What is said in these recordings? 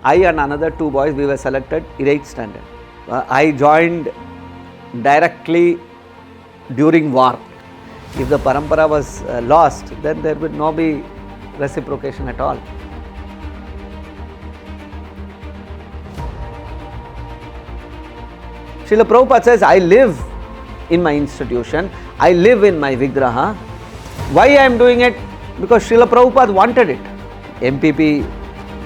I and another 2 boys, we were selected in 8th standard. I joined directly during war. If the parampara was lost, then there would not be reciprocation at all. Srila Prabhupada says, I live in my institution, I live in my Vigraha. Why I am doing it? Because Srila Prabhupada wanted it. MPP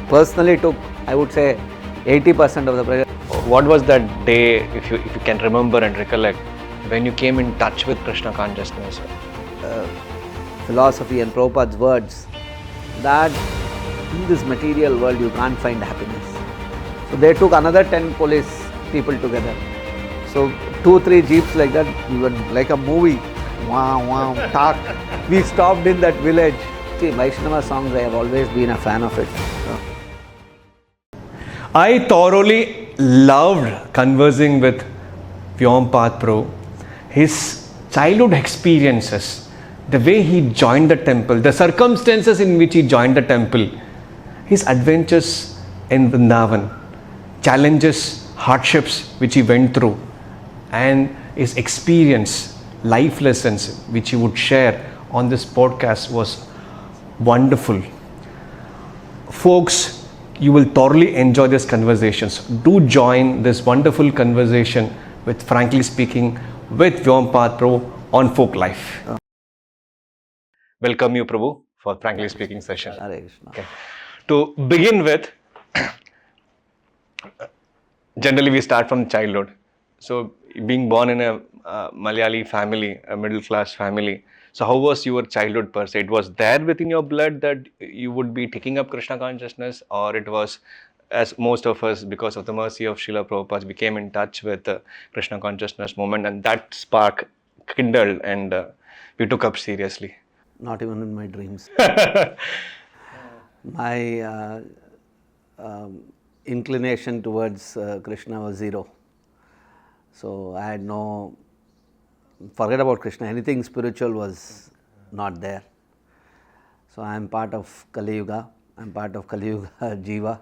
personally took, I would say, 80% of the pressure. What was that day, if you can remember and recollect, when you came in touch with Krishna consciousness? Philosophy and Prabhupada's words that in this material world you can't find happiness. So they took another 10 police people together. So 2-3 jeeps like that, we were like a movie. Wow, wow, talk. We stopped in that village. See, Vaishnava songs, I have always been a fan of it. I thoroughly loved conversing with Vyomapada Prabhu. His childhood experiences, the way he joined the temple, the circumstances in which he joined the temple, his adventures in Vrindavan, challenges, hardships which he went through, and his experience, life lessons which he would share on this podcast was wonderful. Folks, you will thoroughly enjoy these conversations. Do join this wonderful conversation with Frankly Speaking with Vyomapada Prabhu on Folk Life. Welcome you, Prabhu, for Frankly Speaking session. Hare Krishna. Okay. To begin with, generally we start from childhood. So, being born in a Malayali family, a middle class family, so how was your childhood per se? It was there within your blood that you would be taking up Krishna consciousness, or it was, as most of us, because of the mercy of Srila Prabhupada, we came in touch with the Krishna consciousness movement, and that spark kindled and we took up seriously? Not even in my dreams. My inclination towards Krishna was zero. So I had no, forget about Krishna, anything spiritual was not there. So I am part of Kali Yuga, I am part of Kali Yuga Jiva.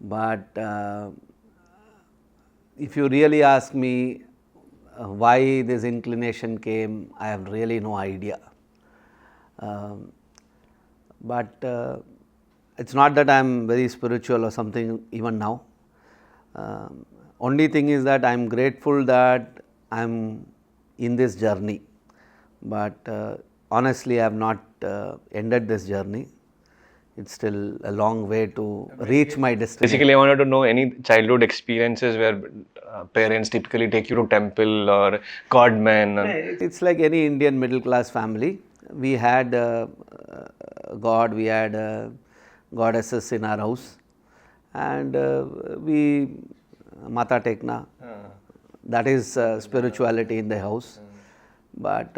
But if you really ask me why this inclination came, I have really no idea. But it's not that I am very spiritual or something even now. Only thing is that I am grateful that I am in this journey. But honestly, I have not ended this journey. It's still a long way to reach my destination. Basically, I wanted to know any childhood experiences where parents typically take you to temple or godmen. It's like any Indian middle class family. We had God, we had goddesses in our house, and we Mata Tekna, that is spirituality in the house. But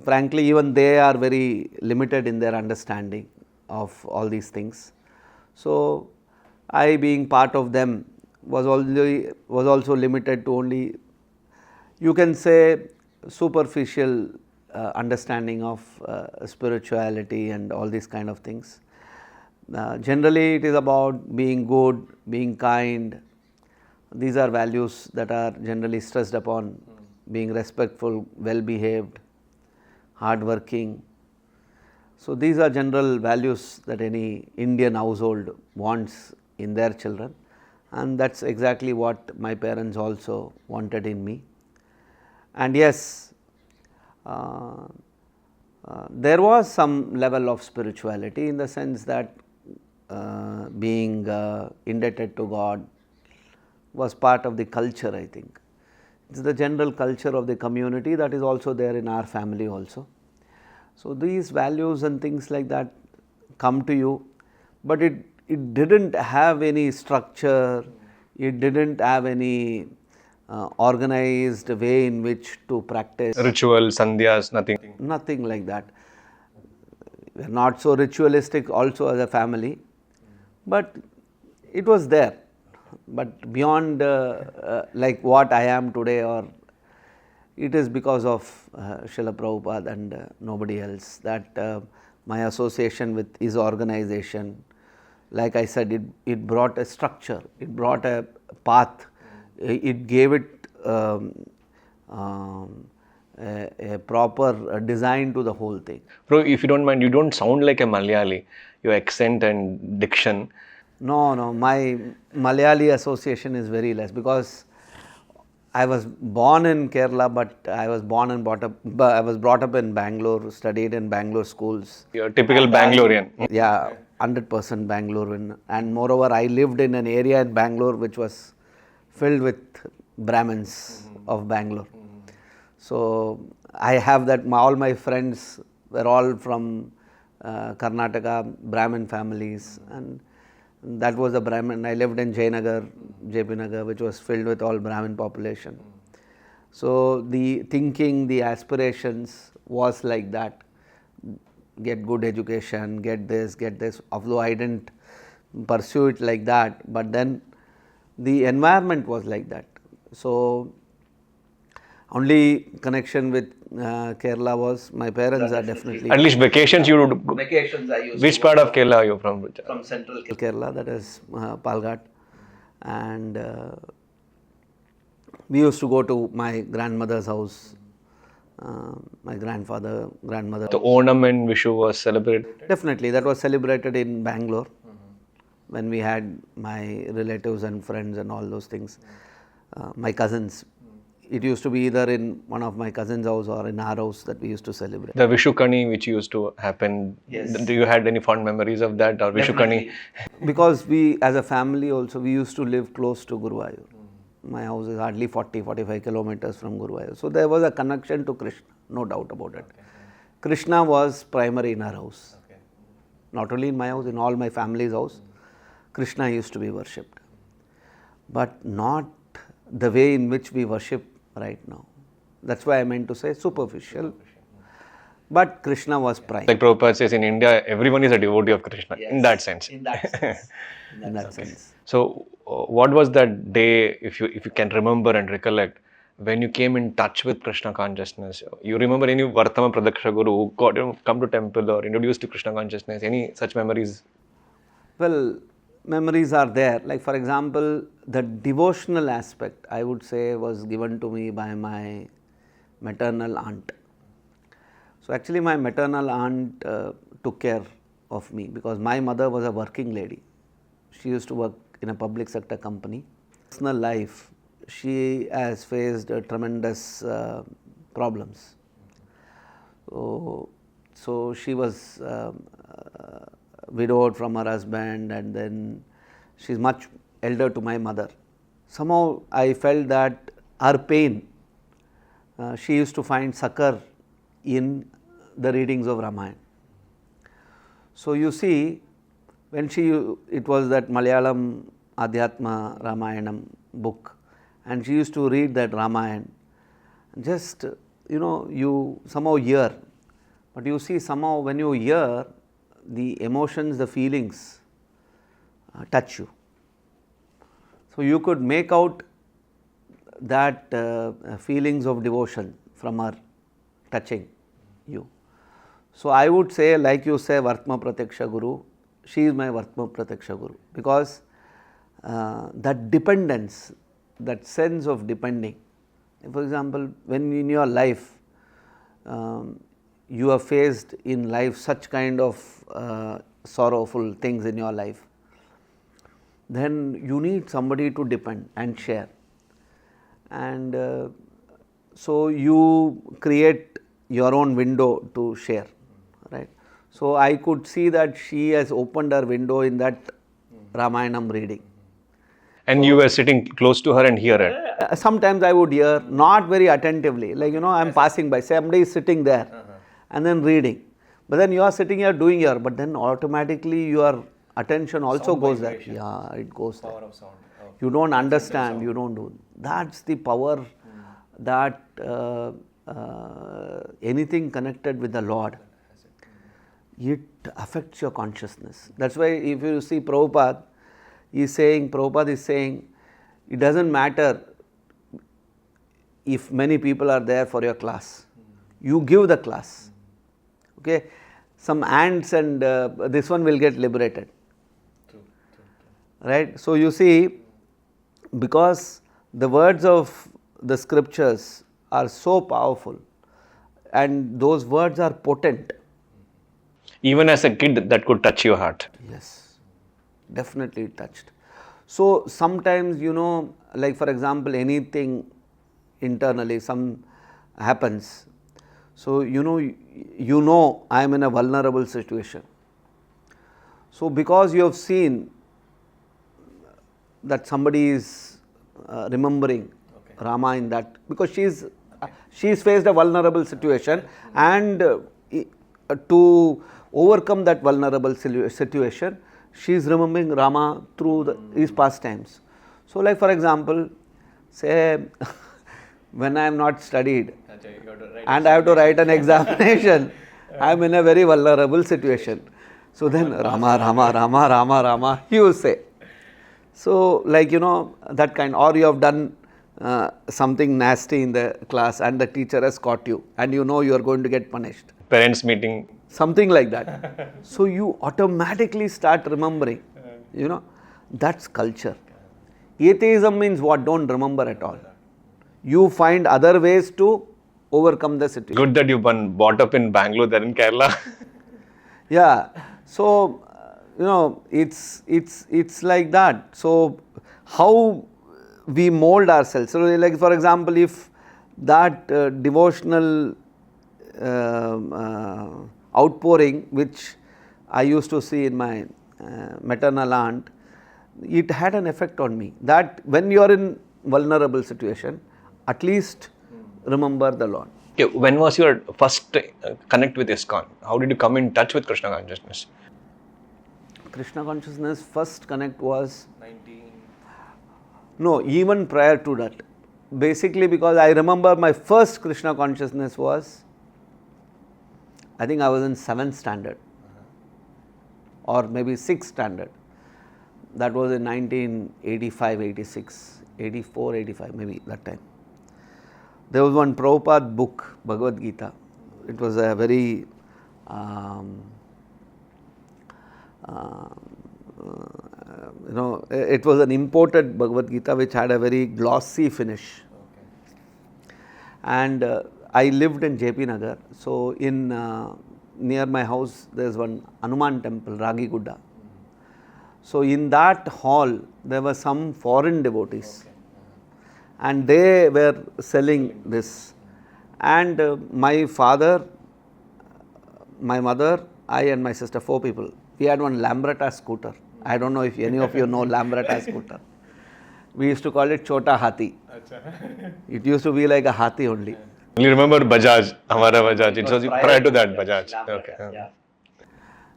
frankly, even they are very limited in their understanding of all these things. So I, being part of them, was also limited to only, you can say, superficial understanding of spirituality and all these kind of things. Generally, it is about being good, being kind. These are values that are generally stressed upon. Being respectful, well behaved, hardworking. So these are general values that any Indian household wants in their children, and that's exactly what my parents also wanted in me. And yes, there was some level of spirituality, in the sense that being indebted to God was part of the culture, I think. It's the general culture of the community that is also there in our family also. So these values and things like that come to you, but it didn't have any structure, it didn't have any organized way in which to practice. Ritual, sandhyas, nothing. Nothing like that. We are not so ritualistic also as a family, but it was there. But beyond like what I am today, or it is because of Srila Prabhupada and nobody else, that my association with his organization, like I said, it brought a structure, it brought a path, it gave it a proper design to the whole thing. Bro, if you don't mind, you don't sound like a Malayali. Your accent and diction. No, my Malayali association is very less, because I was born in Kerala, but I was brought up in Bangalore, studied in Bangalore schools. You're a typical Banglorean. Yeah, 100% Bangalorean. And moreover, I lived in an area in Bangalore which was filled with Brahmins of Bangalore. So I have that, all my friends were all from Karnataka, Brahmin families, and that was the Brahmin. I lived in Jayanagar, JP Nagar, which was filled with all Brahmin population. So the thinking, the aspirations was like that. Get good education, get this, although I didn't pursue it like that, but then the environment was like that. So only connection with Kerala was my parents are definitely. At least vacations you would go. Vacations I used. Which part of Kerala are you from? From central Kerala, that is Palghat, and we used to go to my grandmother's house, my grandfather, grandmother. The Onam and Vishu was celebrated? Definitely, that was celebrated in Bangalore when we had my relatives and friends and all those things. My cousins. It used to be either in one of my cousins' house or in our house that we used to celebrate. The Vishu Kani which used to happen, yes. Do you had any fond memories of that, or Vishu Kani? Because we as a family also, we used to live close to Guruvayur. My house is hardly 40-45 kilometers from Guruvayur. So there was a connection to Krishna, no doubt about it. Krishna was primary in our house. Not only in my house, in all my family's house, Krishna used to be worshipped. But not the way in which we worship right now. That's why I meant to say superficial. But Krishna was prime. Like Prabhupada says, in India, everyone is a devotee of Krishna, Yes, in that sense. In that sense. In that sense. So, what was that day, if you can remember and recollect, when you came in touch with Krishna consciousness? You remember any Vartama Pradakshak Guru who got you come to temple or introduced to Krishna consciousness? Any such memories? Well, memories are there. Like for example, the devotional aspect, I would say, was given to me by my maternal aunt. So actually my maternal aunt took care of me, because my mother was a working lady. She used to work in a public sector company. Personal life, she has faced tremendous problems. So she was widowed from her husband, and then she's much elder to my mother. Somehow I felt that her pain, she used to find succor in the readings of Ramayana. So you see, when it was that Malayalam Adhyatma Ramayanam book, and she used to read that Ramayana, just you somehow hear, but you see somehow when you hear, the emotions, the feelings touch you. So you could make out that feelings of devotion from her touching you. So I would say, like you say, Vartama Pratyaksha Guru, she is my Vartama Pratyaksha Guru, because that dependence, that sense of depending. For example, when in your life you are faced in life such kind of sorrowful things in your life, then you need somebody to depend and share. And so you create your own window to share, right? So I could see that she has opened her window in that Ramayanam reading. And you were sitting close to her and hear it? Sometimes I would hear, not very attentively, like I'm passing by, somebody is sitting there and then reading. But then you are sitting here doing your, but then automatically your attention also sound goes vibration. there. Yeah, it goes Power there. of sound. Oh. You don't understand, you don't do. That's the power that anything connected with the Lord, it affects your consciousness. That's why if you see Prabhupada is saying, it doesn't matter if many people are there for your class. You give the class. Okay, some ants and this one will get liberated. right? So you see, because the words of the scriptures are so powerful and those words are potent. Even as a kid, that could touch your heart. Yes, definitely touched. So sometimes, like for example, anything internally, some happens. So I am in a vulnerable situation. So because you have seen that somebody is remembering Rama in that, because she's faced a vulnerable situation, and to overcome that vulnerable situation, she is remembering Rama through his pastimes. So like for example, say when I am not studied and I have to write an examination, I am in a very vulnerable situation. So then Rama, Rama, Rama, Rama, Rama, you say. So like that kind, or you have done something nasty in the class and the teacher has caught you and you are going to get punished. Parents meeting. Something like that. So you automatically start remembering, that's culture. Atheism means what? Don't remember at all. You find other ways to overcome the situation. Good that you've been brought up in Bangalore, then in Kerala. Yeah. So, it's like that. So, how we mold ourselves. So, like for example, if that devotional outpouring which I used to see in my maternal aunt, it had an effect on me. That when you are in vulnerable situation, at least remember the Lord. Okay, when was your first connect with ISKCON? How did you come in touch with Krishna consciousness? Krishna consciousness first connect was No, even prior to that. Basically because I remember my first Krishna consciousness was, I think I was in 7th standard or maybe 6th standard. That was in 1985, 86, 84, 85, maybe that time. There was one Prabhupada book, Bhagavad Gita. It was a very it was an imported Bhagavad Gita which had a very glossy finish. And I lived in JP Nagar. So in near my house there is one Hanuman temple, Ragigudda. So in that hall there were some foreign devotees and they were selling this. And my father, my mother, I and my sister, 4 people, we had one Lambretta scooter. I don't know if any of you know Lambretta scooter. We used to call it Chota Hathi. It used to be like a Hathi only. You remember Bajaj, Hamara Bajaj. It was prior to that Bajaj. Okay. Yeah.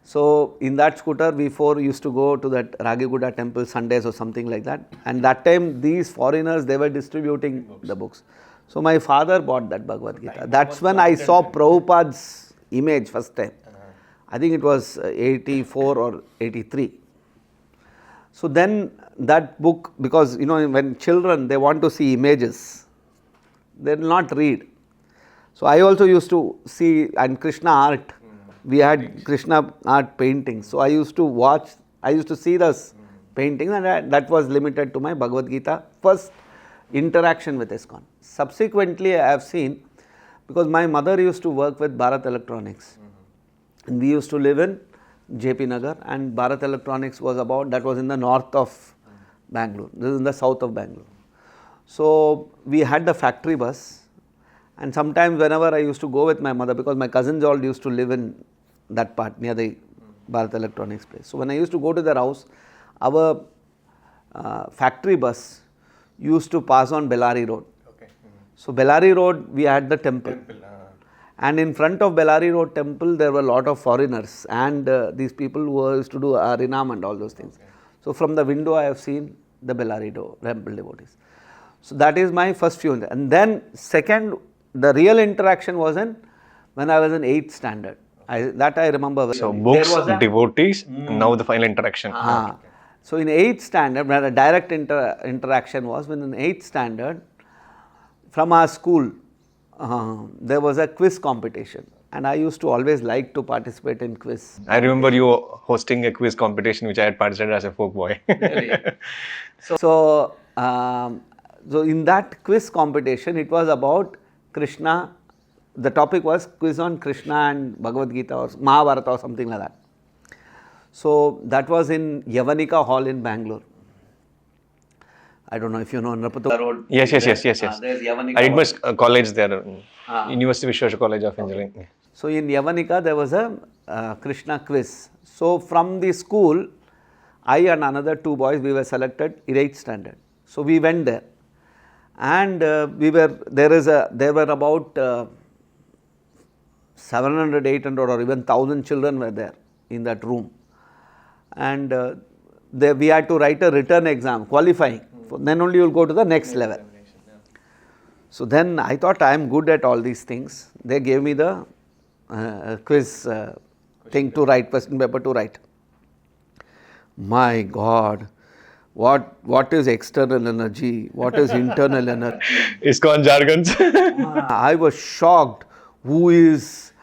So in that scooter, we 4 used to go to that Ragiguda temple Sundays or something like that. And that time these foreigners, they were distributing the books. So my father bought that Bhagavad Gita. That's when I saw Prabhupada's image first time. I think it was 84 or 83. So then that book, because when children, they want to see images, they will not read. So I also used to see, and Krishna art, we had Krishna art paintings. So I used to watch, I used to see those paintings, and that was limited to my Bhagavad Gita first interaction with ISKCON. Subsequently I have seen, because my mother used to work with Bharat Electronics, and we used to live in JP Nagar, and Bharat Electronics was that was in the north of Bangalore, this is in the south of Bangalore. So we had the factory bus, and sometimes whenever I used to go with my mother, because my cousins all used to live in that part near the Bharat Electronics place. So when I used to go to their house, our factory bus used to pass on Bellary Road. So Bellary Road, we had the temple. And in front of Bellary Road temple, there were a lot of foreigners and these people who used to do Harinam and all those things. So from the window, I have seen the Bellary Road temple devotees. So that is my first few. And then second, the real interaction was when I was in 8th standard. That I remember. So books, devotees, now the final interaction. So in 8th standard, where a direct interaction was when in 8th standard, from our school, there was a quiz competition. and I used to always like to participate in quiz. I remember you hosting a quiz competition which I had participated as a folk boy. So in that quiz competition, it was about Krishna. The topic was quiz on Krishna and Bhagavad Gita or Mahabharata or something like that. So that was in Yavanika Hall in Bangalore. I don't know if you know Nrapatula Road. Yes. There's Yavanika I did my Hall. college there, University Vishweshwar College of Engineering. So in Yavanika there was a Krishna quiz. So from the school, I and another 2 boys, we were selected in 8th standard. So we went there, and there were about 700, 800 or even 1000 children were there in that room, and we had to write a written exam, qualifying. Then only you will go to the next level. So then I thought I am good at all these things. They gave me the quiz thing to write, question paper to write. My God, what is external energy? What is internal energy? ISKCON jargons. I was shocked. Who is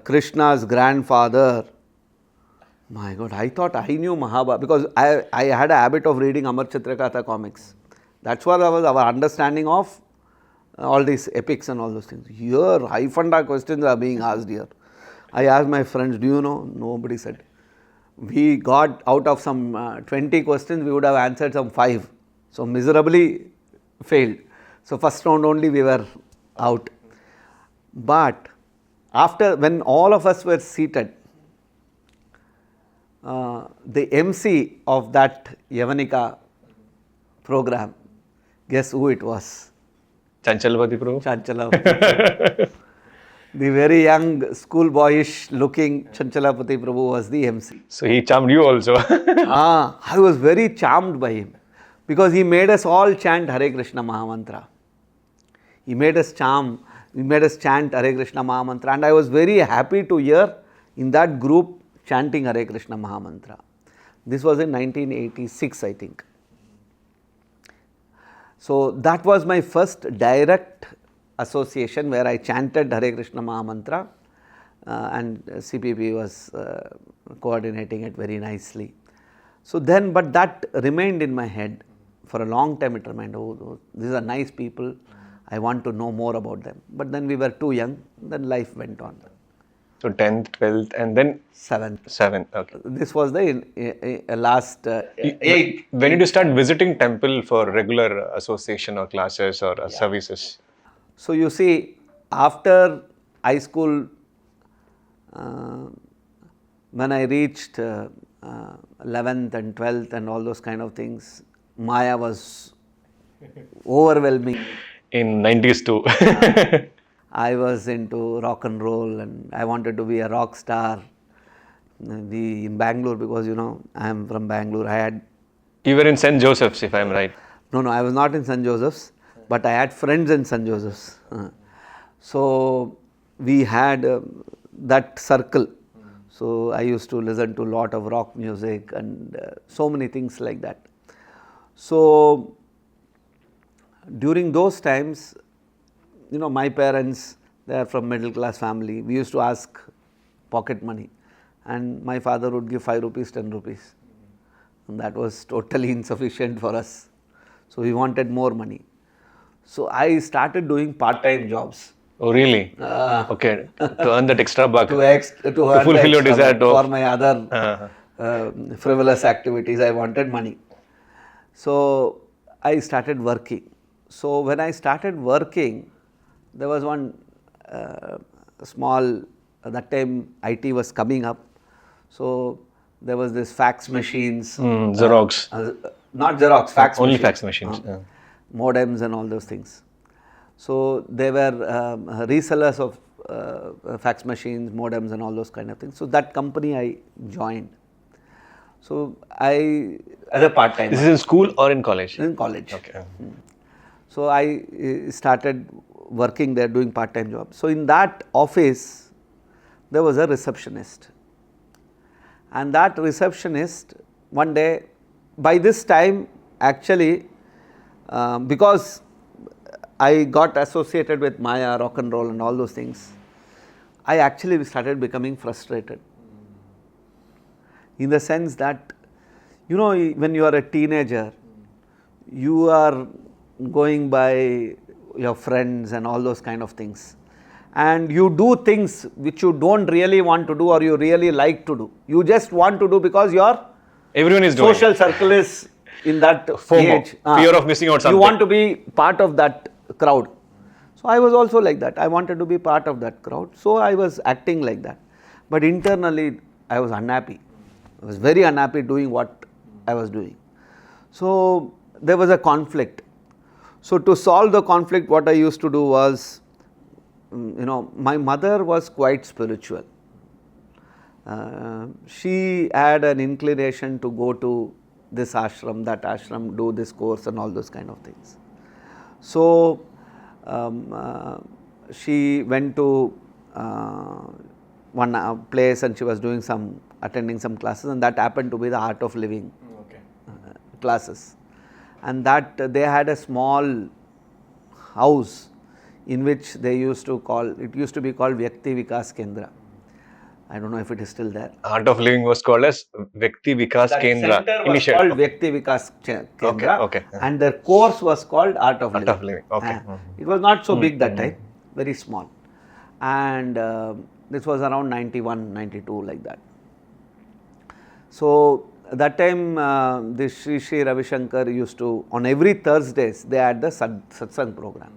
Krishna's grandfather? My God, I thought I knew Mahabharata because I had a habit of reading Amar Chitrakatha comics. That's what was our understanding of all these epics and all those things. Here, high-funda questions are being asked here. I asked my friends, do you know? Nobody said. We got out of some 20 questions, we would have answered some 5. So miserably failed. So first round only we were out. But when all of us were seated, the MC of that Yavanika program, guess who it was? Chanchalapathi Prabhu. Chanchalapathi. The very young, schoolboyish looking Chanchalapathi Prabhu was the MC. So he charmed you also. I was very charmed by him because he made us all chant Hare Krishna Mahamantra. He made us chant Hare Krishna Mahamantra, and I was very happy to hear in that group chanting Hare Krishna Mahamantra. This was in 1986, I think. So that was my first direct association where I chanted Hare Krishna Mahamantra, and CPP was coordinating it very nicely. So then, but that remained in my head for a long time. It remained, oh, these are nice people, I want to know more about them. But then we were too young, then life went on. So 10th, 12th and then 7th. 7th, okay. This was the last 8th. When did you start visiting temple for regular association or classes or services? So you see, after high school, when I reached 11th and 12th and all those kind of things, Maya was overwhelming. In 90s too. I was into rock and roll and I wanted to be a rock star. In Bangalore, because I am from Bangalore. You were in St. Joseph's, if I am right. No, I was not in St. Joseph's, but I had friends in St. Joseph's. So we had that circle. So I used to listen to a lot of rock music and so many things like that. So during those times, my parents, they are from middle class family. We used to ask pocket money, and my father would give 5 rupees, 10 rupees. And that was totally insufficient for us. So we wanted more money. So I started doing part-time jobs. Oh, really? Okay. To earn that extra buck. To fulfill your desire for my other frivolous activities, I wanted money. So I started working. So when I started working, there was one small, that time IT was coming up. So there was this fax machines. Xerox. Not Xerox, fax Only machines. fax machines. Modems and all those things. So they were resellers of fax machines, modems and all those kind of things. So that company I joined. So as a part-time. This is in school or in college? In college. Okay. So I started working there, doing part-time job. So in that office, there was a receptionist. And that receptionist, one day, by this time, actually, because I got associated with Maya, rock and roll and all those things, I actually started becoming frustrated. In the sense that, when you are a teenager, you are going by your friends and all those kind of things. And you do things which you don't really want to do or you really like to do. You just want to do because everyone is doing social circle is in that FOMO, age. Fear of missing out something. You want to be part of that crowd. So I was also like that. I wanted to be part of that crowd. So I was acting like that. But internally, I was unhappy. I was very unhappy doing what I was doing. So there was a conflict. So to solve the conflict, what I used to do was, my mother was quite spiritual. She had an inclination to go to this ashram, that ashram, do this course and all those kind of things. So she went to one place and she was doing attending some classes, and that happened to be the Art of Living classes. And that they had a small house in which they used to be called Vyakti Vikas Kendra. I don't know if it is still there. Art of Living was called as Vyakti Vikas Kendra. Center was called Vyakti Vikas Kendra, and their course was called Art of Living. It was not so big that time, very small. And this was around 91, 92, like that. So that time, this Sri Ravi Shankar used to, on every Thursdays, they had the satsang program.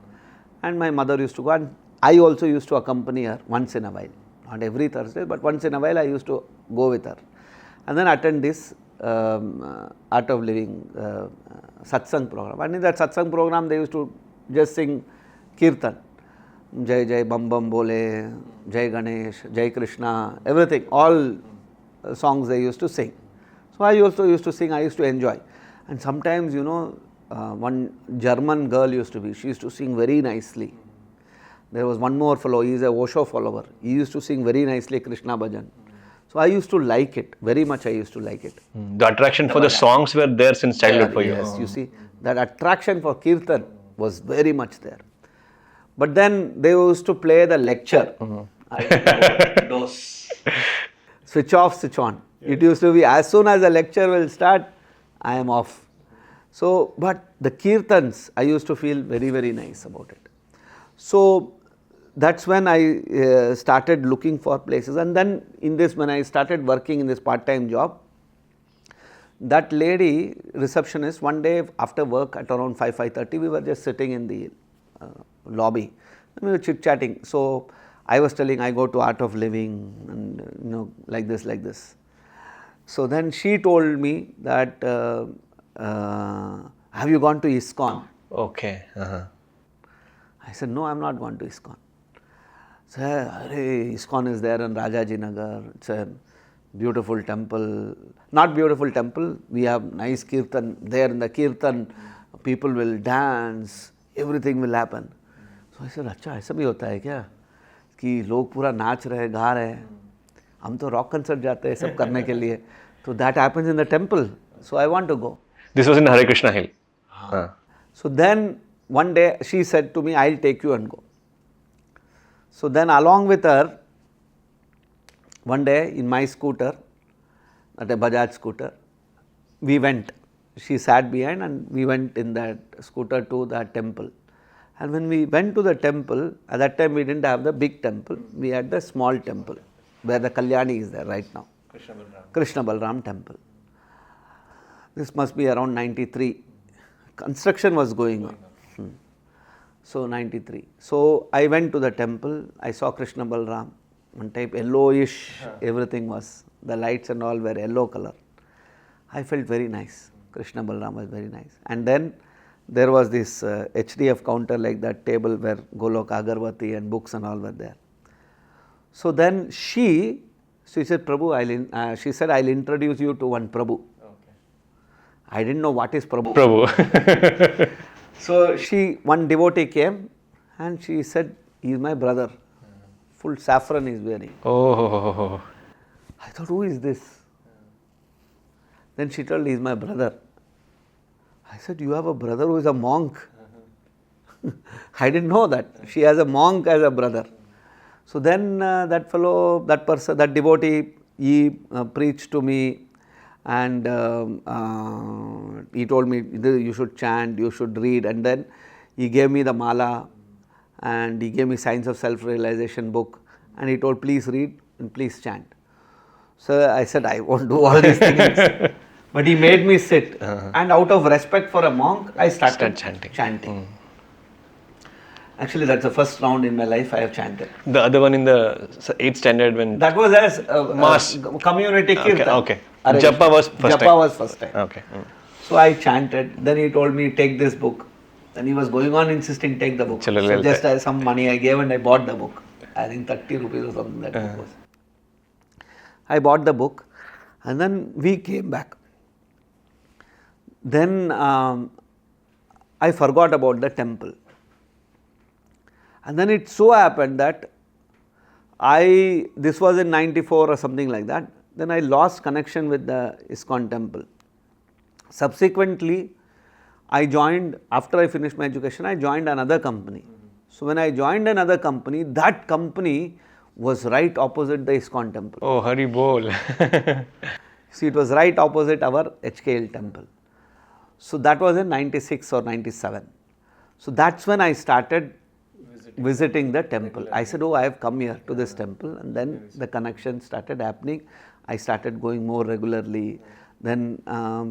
And my mother used to go, and I also used to accompany her once in a while. Not every Thursday, but once in a while I used to go with her. And then attend this Art of Living satsang program. And in that satsang program, they used to just sing Kirtan. Jai Jai Bam Bam Bole, Jai Ganesh, Jai Krishna, everything, all songs they used to sing. So I also used to sing, I used to enjoy. And sometimes, one German girl used to be, she used to sing very nicely. There was one more fellow, he is a Osho follower. He used to sing very nicely Krishna Bhajan. So I used to like it, very much I used to like it. The attraction for the songs were there since childhood for you. Yes, you see, that attraction for Kirtan was very much there. But then they used to play the lecture. Switch off, switch on. It used to be as soon as the lecture will start, I am off. So, but the Kirtans, I used to feel very, very nice about it. So, that's when I started looking for places. And then in this, when I started working in this part-time job, that lady, receptionist, one day after work at around 5:30, we were just sitting in the lobby. We were chit-chatting. So, I was telling, I go to Art of Living and like this. So, then she told me that, have you gone to ISKCON? Okay. I said, no, I am not gone to ISKCON. So, ISKCON is there in Rajaji Nagar. It's a beautiful temple. Not beautiful temple, we have nice Kirtan. There in the Kirtan, people will dance, everything will happen. So I said, अच्छा ऐसा भी होता है क्या कि लोग पूरा नाच रहे गा रहे हैं हम तो रॉक कंसर्ट जाते हैं सब करने के लिए तो that happens in the temple. So I want to go. This was in Hare Krishna Hill. So then one day she said to me, I'll take you and go. So then along with her, one day in my scooter, at a Bajaj scooter, we went. She sat behind and we went in that scooter to that temple. And when we went to the temple, at that time we didn't have the big temple, we had the small temple where the Kalyani is there right now. Krishna Balram temple. This must be around 93. Construction was going on. So 93. So I went to the temple, I saw Krishna Balram, one type yellowish, everything was, the lights and all were yellow color. I felt very nice. Krishna Balram was very nice. And then there was this HDF counter like that table where Golok Agarbati and books and all were there. So then she said, Prabhu, she said, I'll introduce you to one Prabhu. Okay. I didn't know what is Prabhu. So one devotee came and she said, he is my brother. Full saffron he is wearing. Oh. I thought, who is this? Then she told, he is my brother. I said, you have a brother who is a monk? I didn't know that. She has a monk as a brother. So then that devotee, he preached to me, and he told me, you should chant, you should read, and then he gave me the mala, and he gave me Science of Self-Realization book, and he told, please read and please chant. So I said, I won't do all these things. But he made me sit, and out of respect for a monk, I started chanting. Actually, that's the first round in my life I have chanted. The other one in the 8th standard when... That was as Mass. Community kirtan. Okay. Japa was first time. Japa was first time. Okay. So I chanted. Then he told me, take this book. Then he was going on insisting, take the book. So just as some money I gave, and I bought the book. I think 30 rupees or something that book was. I bought the book, and then we came back. Then I forgot about the temple. And then it so happened that this was in 94 or something like that, then I lost connection with the ISKCON temple. Subsequently, I joined, after I finished my education, I joined another company. So when I joined another company, that company was right opposite the ISKCON temple. Oh, Hari Bol. See, it was right opposite our HKL temple. So that was in 96 or 97. So that's when I started visiting the temple. I said, oh, I have come here to this temple, and then the connection started happening. I started going more regularly. Then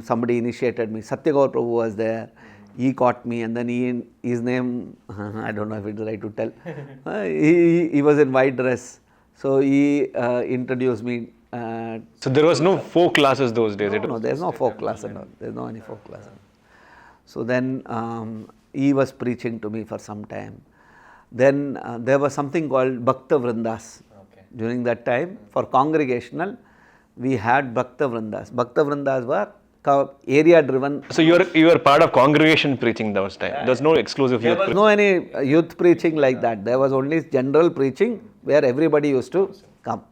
somebody initiated me. Satya Prabhu was there. He caught me, and then his name, I don't know if it's right to tell. He was in white dress. So he introduced me. So there was no folk classes those days? No, there's no folk class at all. There's no any folk class. So then he was preaching to me for some time. Then there was something called Bhakta Vrindas. During that time, for congregational, we had Bhakta Vrindas. Bhakta Vrindas were area driven. So you were part of congregation preaching those time. There was no exclusive youth preaching. No any youth preaching like that. There was only general preaching where everybody used to come.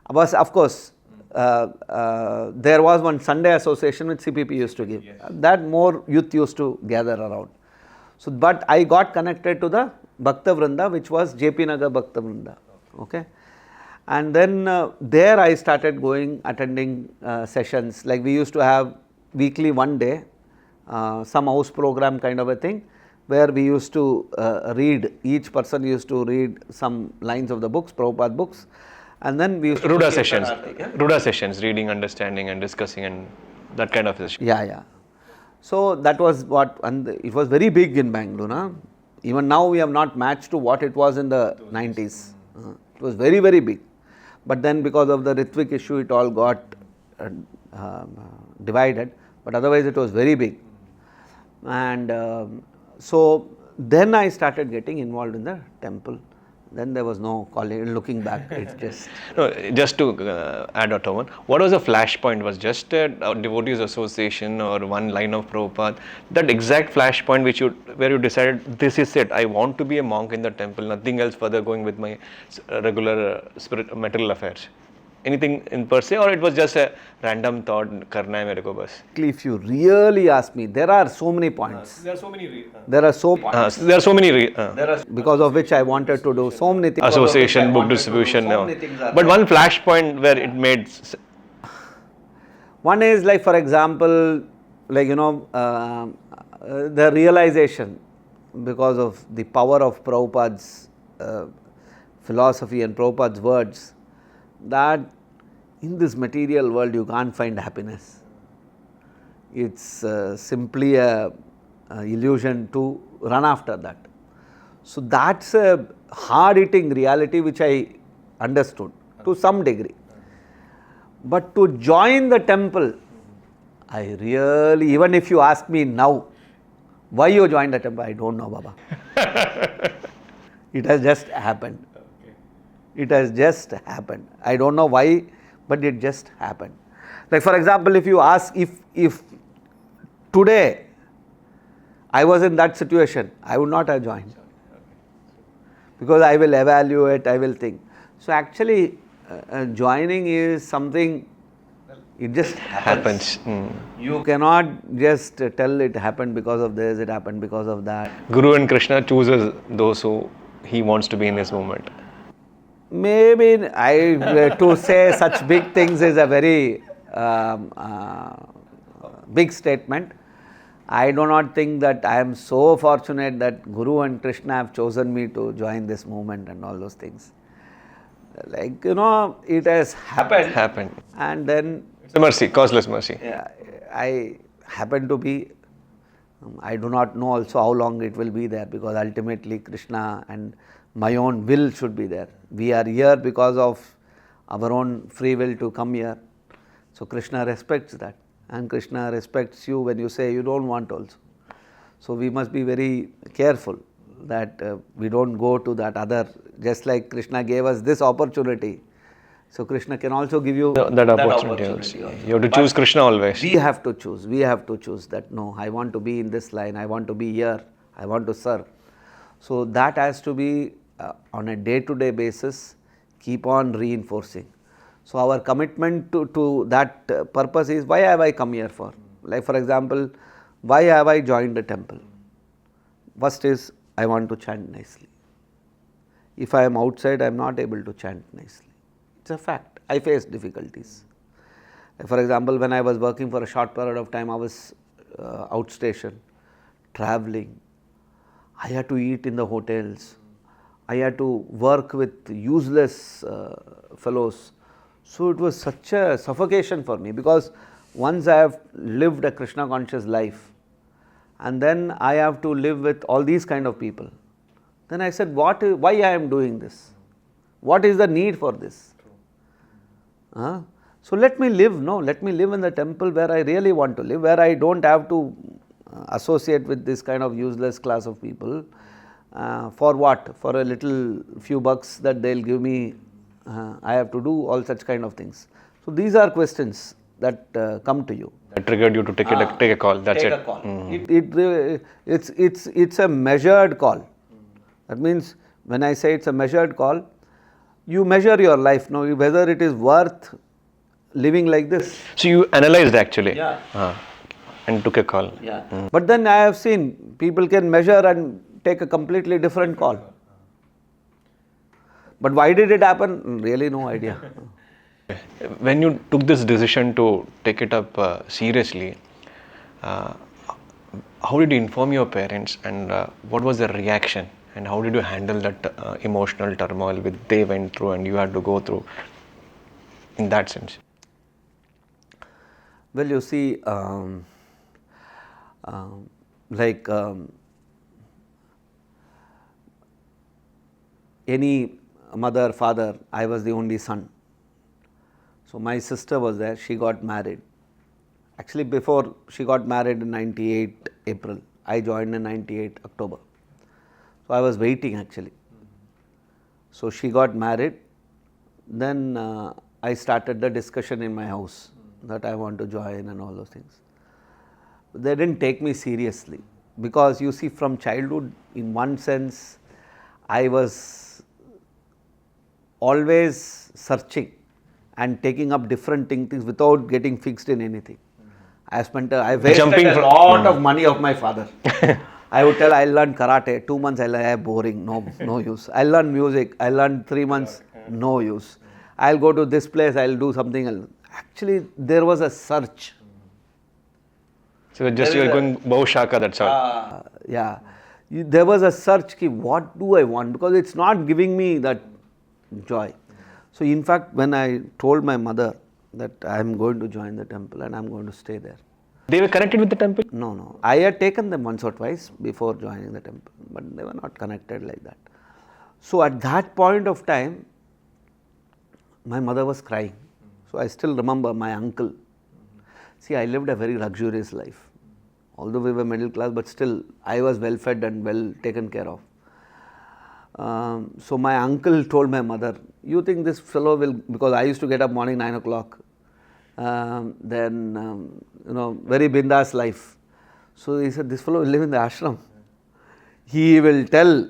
But of course, there was one Sunday association which CPP used to give. That more youth used to gather around. So, but I got connected to the Bhakta Vrinda, which was JP Nagar Bhakta Vrinda. Okay. And then there I started going, attending sessions. Like we used to have weekly one day, some house program kind of a thing, where we used to read, each person used to read some lines of the books, Prabhupada books. And then we used to... RUDA Sessions. RUDA Sessions, reading, understanding and discussing and that kind of session. Yeah. So that was what, and it was very big in Bangalore. Huh? Even now we have not matched to what it was in the 90s. It was very, very big. But then because of the Ritvik issue, it all got divided. But otherwise it was very big. And so then I started getting involved in the temple. Then there was no calling, looking back, it's just... No, just to add a one, what was the flashpoint? Was just a devotees association or one line of Prabhupada? That exact flashpoint where you decided, this is it, I want to be a monk in the temple, nothing else further going with my regular material affairs. Anything in per se, or it was just a random thought, karna hai mere ko bas? If you really ask me, there are so many points. There are so many because of which I wanted to do so many things. Association, book distribution. But one flashpoint where it made... One is like, for example, like, the realization, because of the power of Prabhupada's philosophy and Prabhupada's words, that in this material world you can't find happiness. It's simply a illusion to run after that. So that's a hard-hitting reality which I understood to some degree. But to join the temple, I really, even if you ask me now, why you joined the temple, I don't know, Baba. It has just happened. It has just happened. I don't know why, but it just happened. Like for example, if you ask if today I was in that situation, I would not have joined. Because I will evaluate, I will think. So actually, joining is something, it just happens. You cannot just tell it happened because of this, it happened because of that. Guru and Krishna chooses those who he wants to be in this moment. Maybe to say such big things is a very big statement. I do not think that I am so fortunate that Guru and Krishna have chosen me to join this movement and all those things. Like, it has happened. And then It's a mercy, causeless mercy. I happen to be, I do not know also how long it will be there, because ultimately Krishna and my own will should be there. We are here because of our own free will to come here. So Krishna respects that, and Krishna respects you when you say you don't want also. So we must be very careful that we don't go to that other, just like Krishna gave us this opportunity. So Krishna can also give you that opportunity also. You have to choose Krishna always. We have to choose. We have to choose that, no, I want to be in this line, I want to be here, I want to serve. So that has to be on a day-to-day basis, keep on reinforcing. So our commitment to that purpose is, why have I come here for? Like for example, why have I joined the temple? First is, I want to chant nicely. If I am outside, I am not able to chant nicely. It's a fact. I face difficulties. For example, when I was working for a short period of time, I was outstation, traveling. I had to eat in the hotels. I had to work with useless fellows. So it was such a suffocation for me, because once I have lived a Krishna conscious life, and then I have to live with all these kind of people. Then I said, why I am doing this? What is the need for this? So let me live, let me live in the temple where I really want to live, where I don't have to associate with this kind of useless class of people. For what? For a little few bucks that they'll give me, I have to do all such kind of things. So these are questions that come to you. That triggered you to take a call. That's it. Take a call. It's a measured call. That means when I say it's a measured call, you measure your life now, whether it is worth living like this. So you analyzed actually. And took a call. But then I have seen people can measure and take a completely different call. But why did it happen? Really no idea. When you took this decision to take it up seriously, how did you inform your parents, and what was their reaction, and how did you handle that emotional turmoil which they went through and you had to go through in that sense? Well, you see, any mother, father, I was the only son. So my sister was there, she got married. Actually, before she got married in 98 April, I joined in 98 October. So I was waiting actually. So she got married, then I started the discussion in my house that I want to join and all those things. They didn't take me seriously, because you see, from childhood, in one sense, I was always searching and taking up different things without getting fixed in anything. I wasted a lot of money of my father. I would tell, I learned karate, 2 months I learned, boring, no use. I learned music, I learned 3 months, no use. I'll go to this place, I'll do something else. Actually, there was a search. So you're going Bahu Shaka, that's all. There was a search, what do I want? Because it's not giving me that joy. So in fact, when I told my mother that I am going to join the temple and I am going to stay there. They were connected with the temple? No. I had taken them once or twice before joining the temple, but they were not connected like that. So at that point of time, my mother was crying. So I still remember my uncle. See, I lived a very luxurious life. Although we were middle class, but still I was well fed and well taken care of. So my uncle told my mother, you think this fellow will, because I used to get up morning 9 o'clock, very bindas life. So he said, this fellow will live in the ashram. He will tell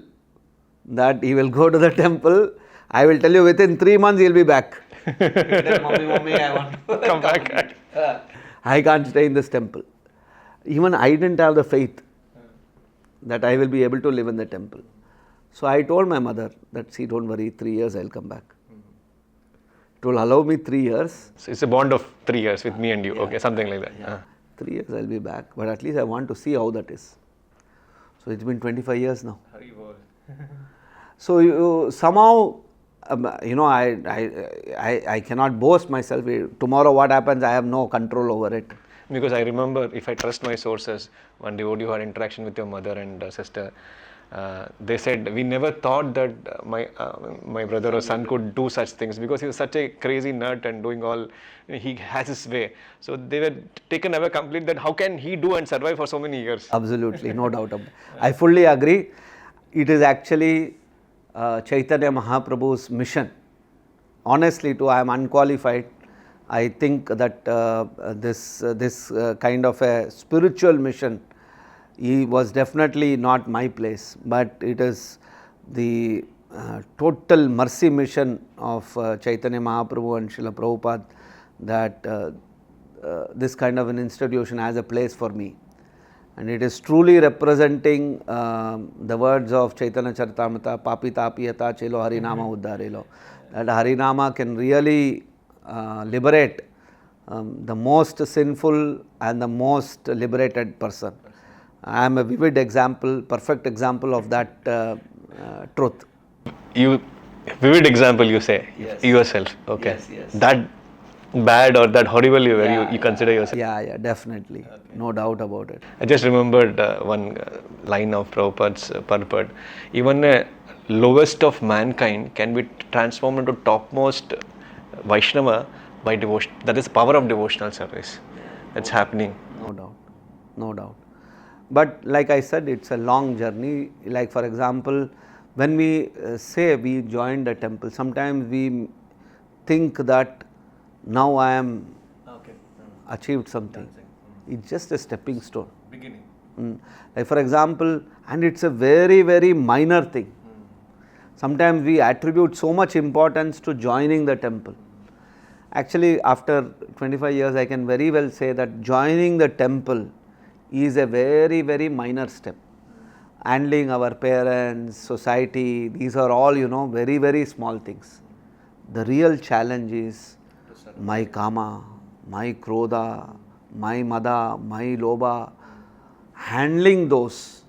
that he will go to the temple. I will tell you within 3 months he will be back. Tell mommy, I want to come back. I can't stay in this temple. Even I didn't have the faith that I will be able to live in the temple. So I told my mother that, see, don't worry, 3 years I'll come back. It will allow me 3 years. So it's a bond of 3 years with me and you. Okay, something like that. 3 years I'll be back, but at least I want to see how that is. So it's been 25 years now. So you, somehow, I cannot boast myself. Tomorrow what happens, I have no control over it. Because I remember, if I trust my sources, one devotee who had interaction with your mother and sister, they said, we never thought that my brother or son could do such things, because he was such a crazy nut and doing all, he has his way. So they were taken away complete that how can he do and survive for so many years? Absolutely, no doubt about it. I fully agree. It is actually Chaitanya Mahaprabhu's mission. Honestly, I am unqualified. I think that this kind of a spiritual mission, he was definitely not my place, but it is the total mercy mission of Chaitanya Mahaprabhu and Srila Prabhupada that this kind of an institution has a place for me. And it is truly representing the words of Chaitanya Charitamrita, Papi Tapiyata Chelo Harinama Uddarelo. That Harinama can really liberate the most sinful and the most liberated person. I am a vivid example, perfect example of that truth. Vivid example, you say, yes. Yourself. Okay. Yes. That bad or that horrible you consider yourself? Yeah, definitely. Okay. No doubt about it. I just remembered one line of Prabhupada's purport. Even a lowest of mankind can be transformed into topmost Vaishnava by devotion. That is power of devotional service. That's happening. No doubt. But like I said, it's a long journey. Like for example, when we say we joined a temple, sometimes we think that now I am achieved something. It's just a stepping stone. Beginning. Like for example, and it's a very, very minor thing. Sometimes we attribute so much importance to joining the temple. Actually, after 25 years, I can very well say that joining the temple is a very, very minor step. Handling our parents, society, these are all, very, very small things. The real challenge is my kama, my krodha, my mada, my lobha. Handling those,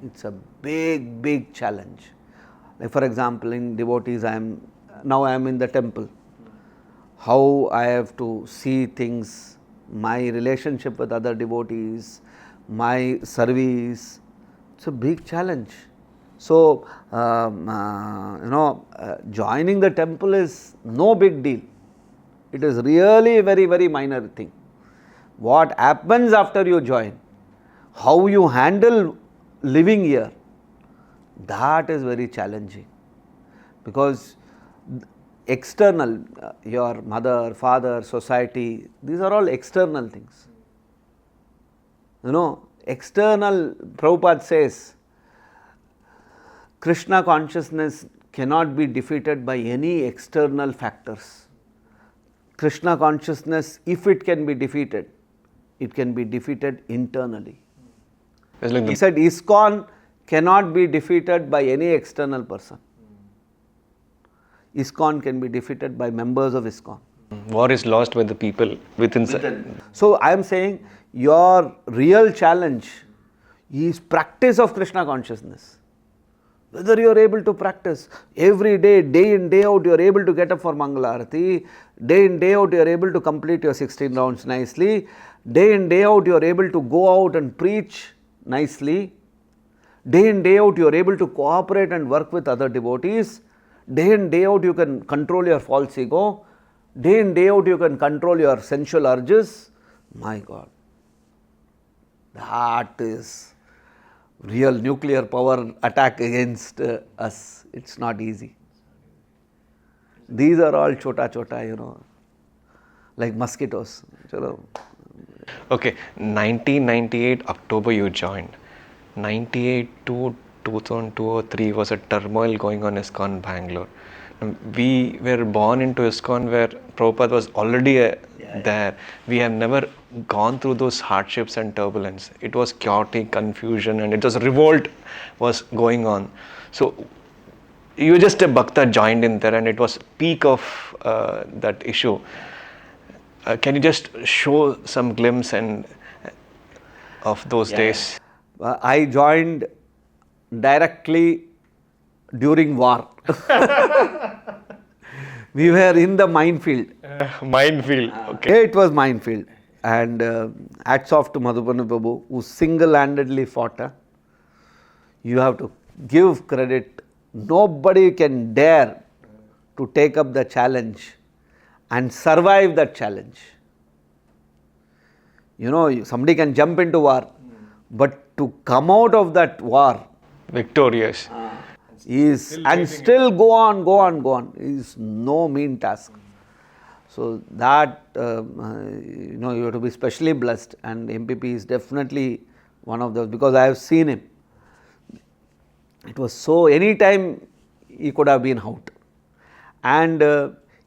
it's a big, big challenge. Like for example, in devotees, I am in the temple. How I have to see things, my relationship with other devotees, my service, it's a big challenge. So, joining the temple is no big deal. It is really a very, very minor thing. What happens after you join, how you handle living here, that is very challenging. Because external, your mother, father, society, these are all external things. External, Prabhupada says, Krishna consciousness cannot be defeated by any external factors. Krishna consciousness, if it can be defeated, it can be defeated internally. He said ISKCON cannot be defeated by any external person. ISKCON can be defeated by members of ISKCON. War is lost by the people within. So I am saying your real challenge is practice of Krishna consciousness. Whether you are able to practice every day, day in, day out, you are able to get up for Mangalarati, day in, day out, you are able to complete your 16 rounds nicely, day in, day out, you are able to go out and preach nicely, day in, day out, you are able to cooperate and work with other devotees, day in, day out, you can control your false ego, day in, day out, you can control your sensual urges. My God, that is real nuclear power attack against us. It's not easy. These are all chota, like mosquitoes. Okay, 1998 October you joined. 98 to 2002 or 3 was a turmoil going on ISKCON Bangalore. We were born into ISKCON where Prabhupada was already there. We have never gone through those hardships and turbulence. It was chaotic, confusion, and it was revolt was going on. So you were just a bhakta joined in there, and it was peak of that issue. Can you just show some glimpse of those days? I joined directly during war. We were in the minefield. Minefield, okay. It was minefield. And hats off to Madhupana Prabhu, who single-handedly fought. You have to give credit. Nobody can dare to take up the challenge and survive that challenge. You know, somebody can jump into war, but to come out of that war victorious still go on is no mean task. So that you know, you have to be specially blessed, and MPP is definitely one of those, because I have seen him. It was so, anytime he could have been out, and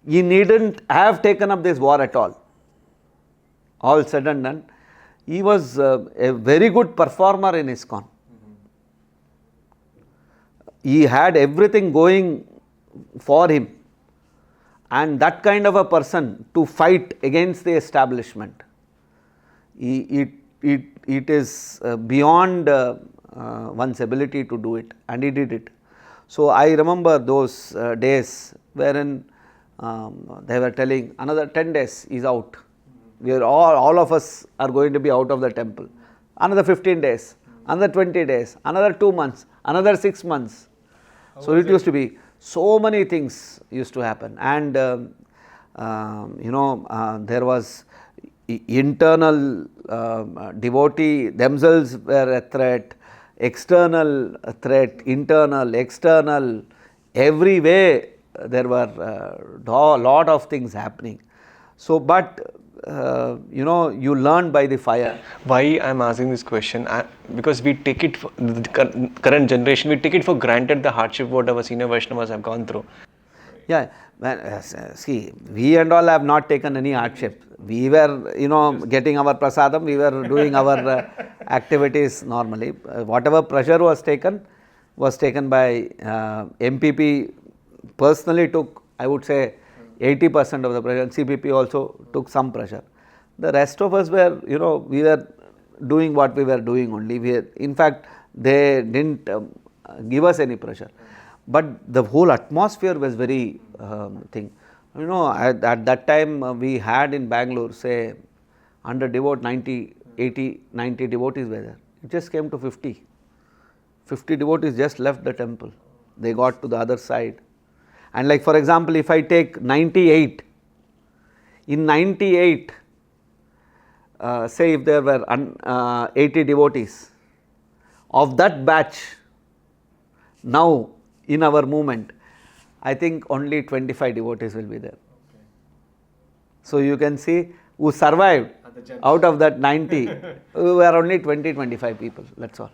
he needn't have taken up this war at all. All said and done, he was a very good performer in ISKCON. He had everything going for him, and that kind of a person to fight against the establishment, it is beyond one's ability to do it, and he did it. So I remember those days wherein they were telling another 10 days is out. We are all of us are going to be out of the temple. Another 15 days, another 20 days, another 2 months, another 6 months. So it used to be, so many things used to happen, and you know, there was internal devotee themselves were a threat, external threat, internal, external, every way there were lot of things happening. So, but you know, you learn by the fire. Why I am asking this question? Because we take it, for the current generation, we take it for granted the hardship what our senior Vaishnavas have gone through. Yeah, see, we and all have not taken any hardship. We were, you know, getting our prasadam, we were doing our activities normally. Whatever pressure was taken by MPP. Personally took, I would say, 80% of the pressure, and CPP also took some pressure. The rest of us were, you know, we were doing what we were doing only. In fact, they didn't give us any pressure. But the whole atmosphere was very thing. You know, at that time we had in Banglore, say, 100 devotees, 90, 80, 90 devotees were there. It just came to 50. 50 devotees just left the temple. They got to the other side. And like, for example, if I take 98, in 98, say if there were 80 devotees, of that batch, now in our movement, I think only 25 devotees will be there. Okay. So you can see who survived out of that 90, we were only 20-25 people, that's all.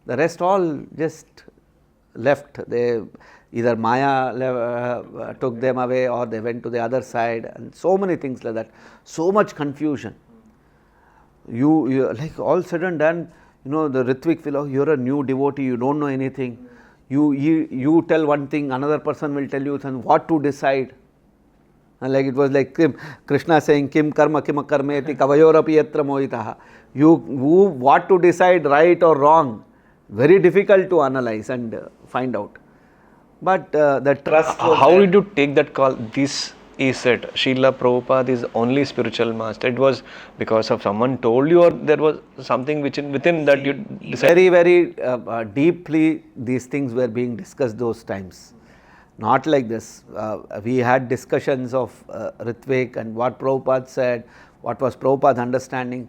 The rest all just left. They either Maya took them away, or they went to the other side, and so many things like that. So much confusion. You like, all said and done, you know, the Ritvik fellow, you're a new devotee, you don't know anything. You tell one thing, another person will tell you what to decide. And like, it was like Krishna saying, Kim karma kim karmeti kavayorapi yatra mohitaha. What to decide, right or wrong, very difficult to analyze and find out. But the trust. How did you take that call? This is it. Srila Prabhupada is only spiritual master. It was because of someone told you, or there was something within that you decided? Very, very deeply these things were being discussed those times. Not like this. We had discussions of Ritvik and what Prabhupada said, what was Prabhupada's understanding.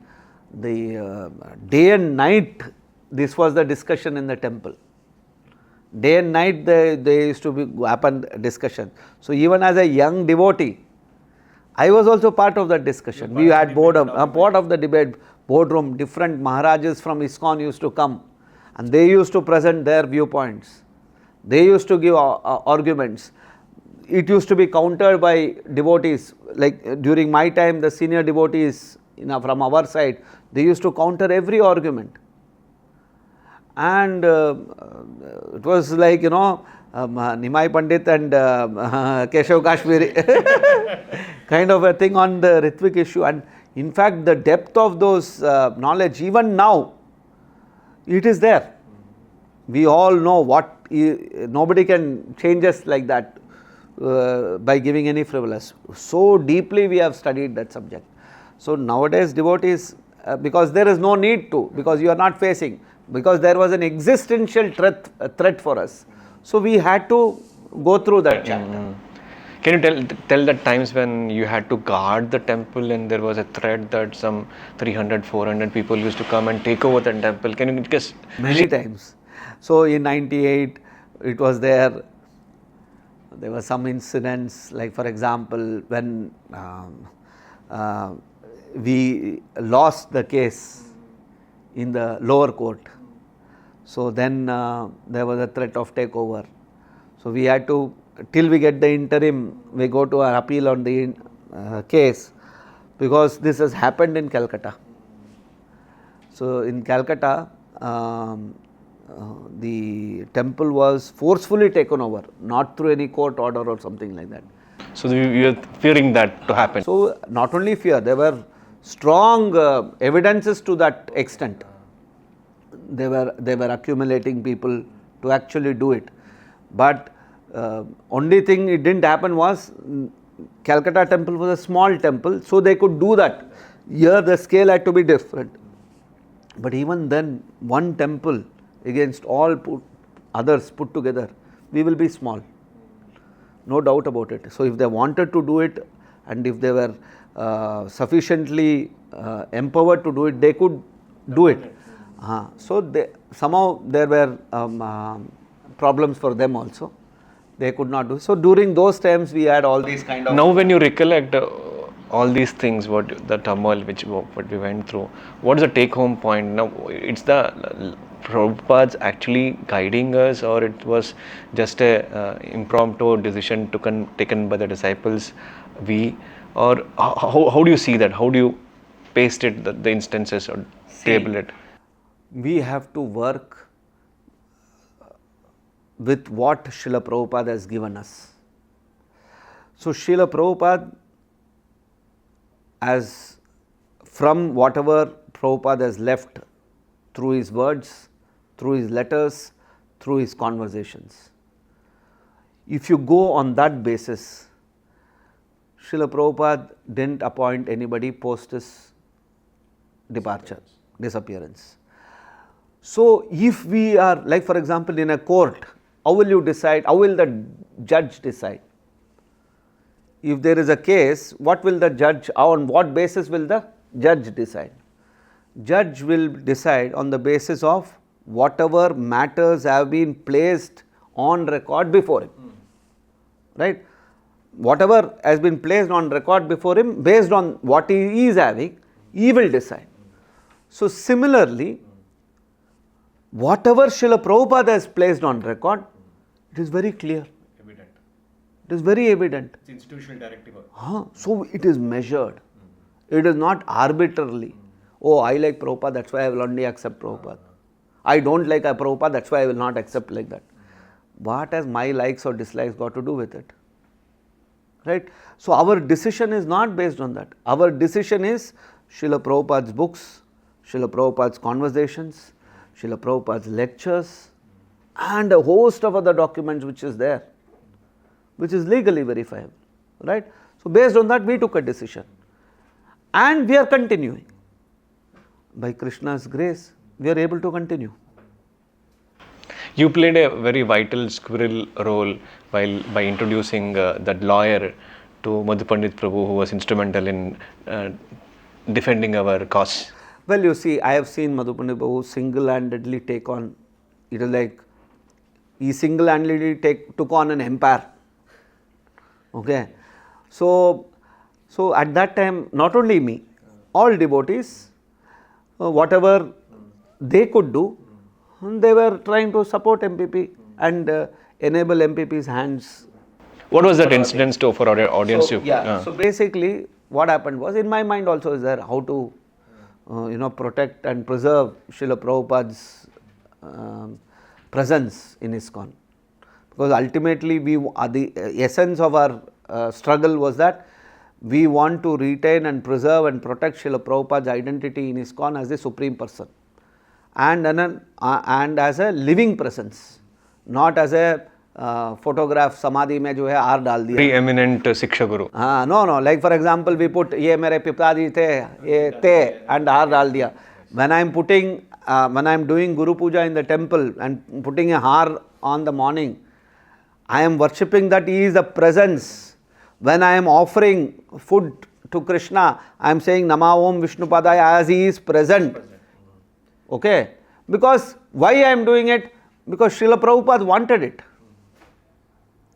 The day and night, this was the discussion in the temple. Day and night they used to happen discussion. So even as a young devotee, I was also part of that discussion. We had part of the debate boardroom. Different Maharajas from ISKCON used to come, and they used to present their viewpoints. They used to give arguments. It used to be countered by devotees. Like during my time, the senior devotees from our side, they used to counter every argument. And it was like, Nimai Pandit and Keshav Kashmiri kind of a thing on the Ritvik issue. And in fact, the depth of those knowledge, even now, it is there. We all know nobody can change us like that by giving any frivolous. So deeply we have studied that subject. So nowadays devotees, because there is no need to, because you are not facing, because there was an existential threat for us. So we had to go through that chapter. Can you tell the times when you had to guard the temple and there was a threat that some 300, 400 people used to come and take over the temple? Can you just... Many times. So in 98, it was there were some incidents, like for example, when we lost the case in the lower court. So then there was a threat of takeover. So we had to, till we get the interim, we go to our appeal on the case, because this has happened in Calcutta. So in Calcutta, the temple was forcefully taken over, not through any court order or something like that. So you were fearing that to happen? So not only fear, there were strong evidences to that extent. They were accumulating people to actually do it. But only thing it didn't happen was, Calcutta temple was a small temple, so they could do that. Here the scale had to be different. But even then, one temple against all others put together, we will be small. No doubt about it. So if they wanted to do it, and if they were sufficiently empowered to do it, they could do it. So somehow there were problems for them also. They could not do. So during those times we had all these kind of... Now when you recollect all these things, the turmoil what we went through, what is the take home point? Now it's the Prabhupada's actually guiding us, or it was just a impromptu decision taken by the disciples, or how do you see that? How do you paste it, the instances, or table it? We have to work with what Srila Prabhupada has given us. So Srila Prabhupada, as from whatever Prabhupada has left through his words, through his letters, through his conversations, if you go on that basis, Srila Prabhupada didn't appoint anybody post his disappearance. So if we are, like for example in a court, how will you decide, how will the judge decide? If there is a case, what will the judge, on what basis will the judge decide? Judge will decide on the basis of whatever matters have been placed on record before him. Right? Whatever has been placed on record before him, based on what he is having, he will decide. So similarly, whatever Srila Prabhupada has placed on record, it is very clear. Evident. It is very evident. It's institutional directive. So it is measured. It is not arbitrarily. Oh, I like Prabhupada, that's why I will only accept Prabhupada. I don't like a Prabhupada, that's why I will not accept like that. What has my likes or dislikes got to do with it? Right? So our decision is not based on that. Our decision is Srila Prabhupada's books, Srila Prabhupada's conversations, Srila Prabhupada's lectures, and a host of other documents which is there, which is legally verifiable. Right? So based on that we took a decision. And we are continuing. By Krishna's grace, we are able to continue. You played a very vital squirrel role by introducing that lawyer to Madhu Pandit Prabhu, who was instrumental in defending our cause. Well, you see, I have seen Madhu Pandit Prabhu single-handedly take on, it is like, he single-handedly took on an empire. Okay. So at that time, not only me, all devotees, whatever they could do, they were trying to support MPP and enable MPP's hands. What was that incident for our audience? So basically, what happened was, in my mind also is there, how to protect and preserve Srila Prabhupada's presence in ISKCON. Because ultimately the essence of our struggle was that we want to retain and preserve and protect Srila Prabhupada's identity in ISKCON as the Supreme Person, and as a living presence, not as a photograph samadhi mein jo hai aar dal diya. Preeminent Siksha Guru. No, like for example, we put ye mere pipaji the and aar dal diya. When I am doing Guru Puja in the temple and putting a har on the morning, I am worshipping that he is the presence. When I am offering food to Krishna, I am saying Nama Om Vishnupadaya as he is present. Okay? Because why I am doing it? Because Srila Prabhupada wanted it.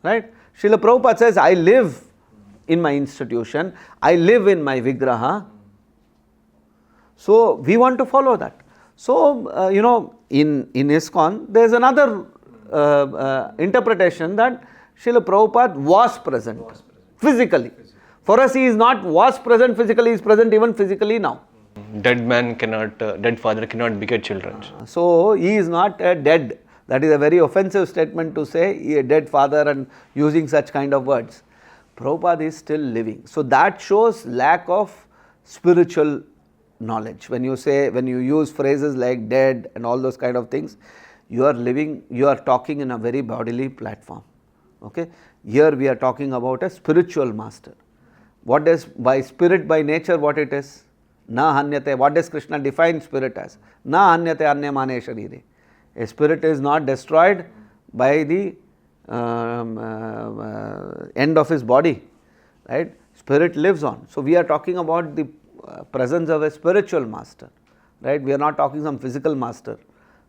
Right? Srila Prabhupada says, I live in my institution, I live in my Vigraha. So we want to follow that. So, in ISKCON, there is another interpretation that Srila Prabhupada was present physically. For us, he is not was present physically, he is present even physically now. Dead father cannot beget children. So, he is not dead. That is a very offensive statement to say, a dead father, and using such kind of words. Prabhupada is still living. So, that shows lack of spiritual knowledge. When you use phrases like dead and all those kind of things, you are talking in a very bodily platform. Okay? Here we are talking about a spiritual master. What is by spirit, by nature, what it is? Na hanyate. What does Krishna define spirit as? Na hanyate anyamane sharire. A spirit is not destroyed by the end of his body. Right? Spirit lives on. So we are talking about the presence of a spiritual master. Right? We are not talking some physical master.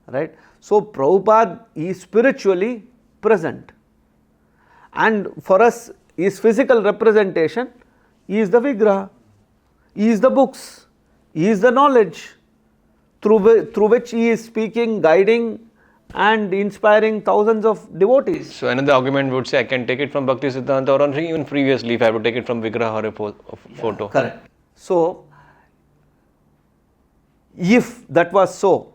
Right? So Prabhupada is spiritually present. And for us, his physical representation is the Vigraha, is the books, is the knowledge through which he is speaking, guiding and inspiring thousands of devotees. So another argument would say I can take it from Bhakti Siddhanta, or even previously if I would take it from Vigraha or a photo. Correct. So, if that was so,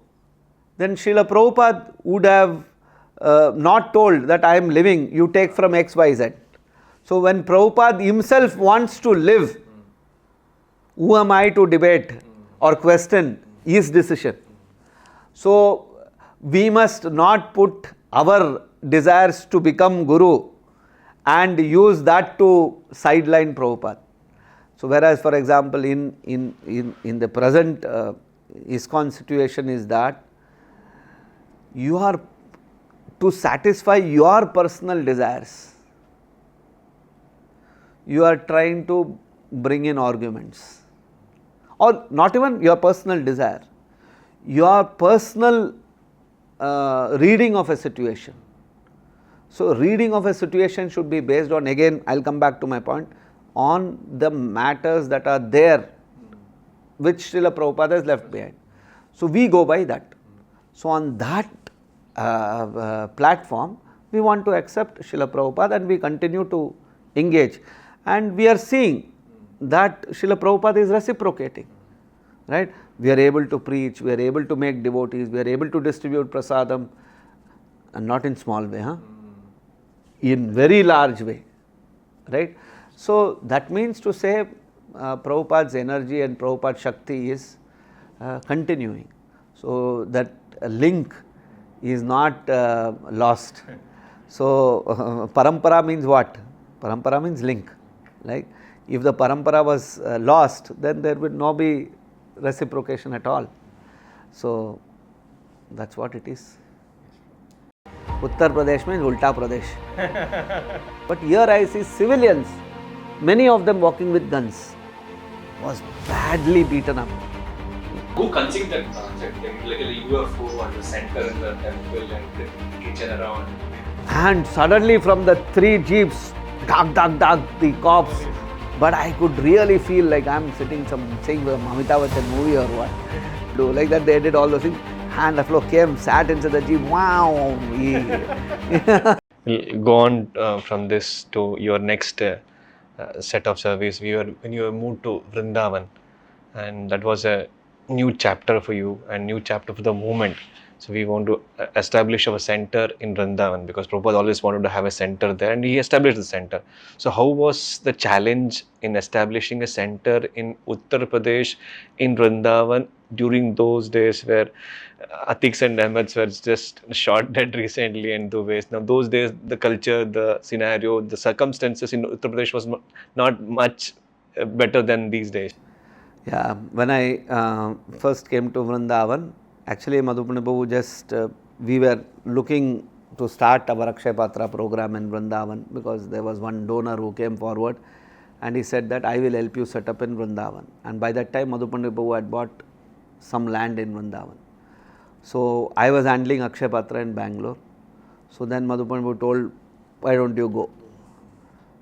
then Srila Prabhupada would have not told that I am living, you take from X, Y, Z. So when Prabhupada himself wants to live, who am I to debate or question his decision? So we must not put our desires to become Guru and use that to sideline Prabhupada. So whereas, for example, in the present ISKCON situation is that you are to satisfy your personal desires, you are trying to bring in arguments, or not even your personal desire, your personal reading of a situation. So reading of a situation should be based on, again I will come back to my point, on the matters that are there which Srila Prabhupada has left behind. So we go by that. So on that platform, we want to accept Srila Prabhupada and we continue to engage. And we are seeing that Srila Prabhupada is reciprocating. Right? We are able to preach, we are able to make devotees, we are able to distribute prasadam, and not in small way, in very large way. Right? So that means to say Prabhupada's energy and Prabhupada's Shakti is continuing. So that link is not lost. So parampara means what? Parampara means link. Like if the parampara was lost, then there would not be reciprocation at all. So that's what it is. Uttar Pradesh means Ulta Pradesh. But here I see civilians, many of them walking with guns, was badly beaten up. Who conceived that concept? Like a UFO on the center in the temple and the kitchen around. And suddenly from the 3 jeeps, the cops. But I could really feel like I'm seeing a Amitabh Bachchan movie or what. Like that they did all those things. And the flow came, sat inside the jeep. Wow! We'll go on from this to your next set of service. When you were moved to Vrindavan, and that was a new chapter for you and new chapter for the movement. So we want to establish our center in Vrindavan because Prabhupada always wanted to have a center there, and he established the center. So how was the challenge in establishing a center in Uttar Pradesh in Vrindavan during those days where Atiks and Ahmeds were just shot dead recently and the ways. Now those days the culture, the scenario, the circumstances in Uttar Pradesh was not much better than these days. Yeah, when I first came to Vrindavan, actually Madhupani Prabhu we were looking to start our Akshay Patra program in Vrindavan because there was one donor who came forward and he said that I will help you set up in Vrindavan. And by that time Madhupani Prabhu had bought some land in Vrindavan. So I was handling Akshay Patra in Banglore. So then Madhupani Prabhu told, why don't you go?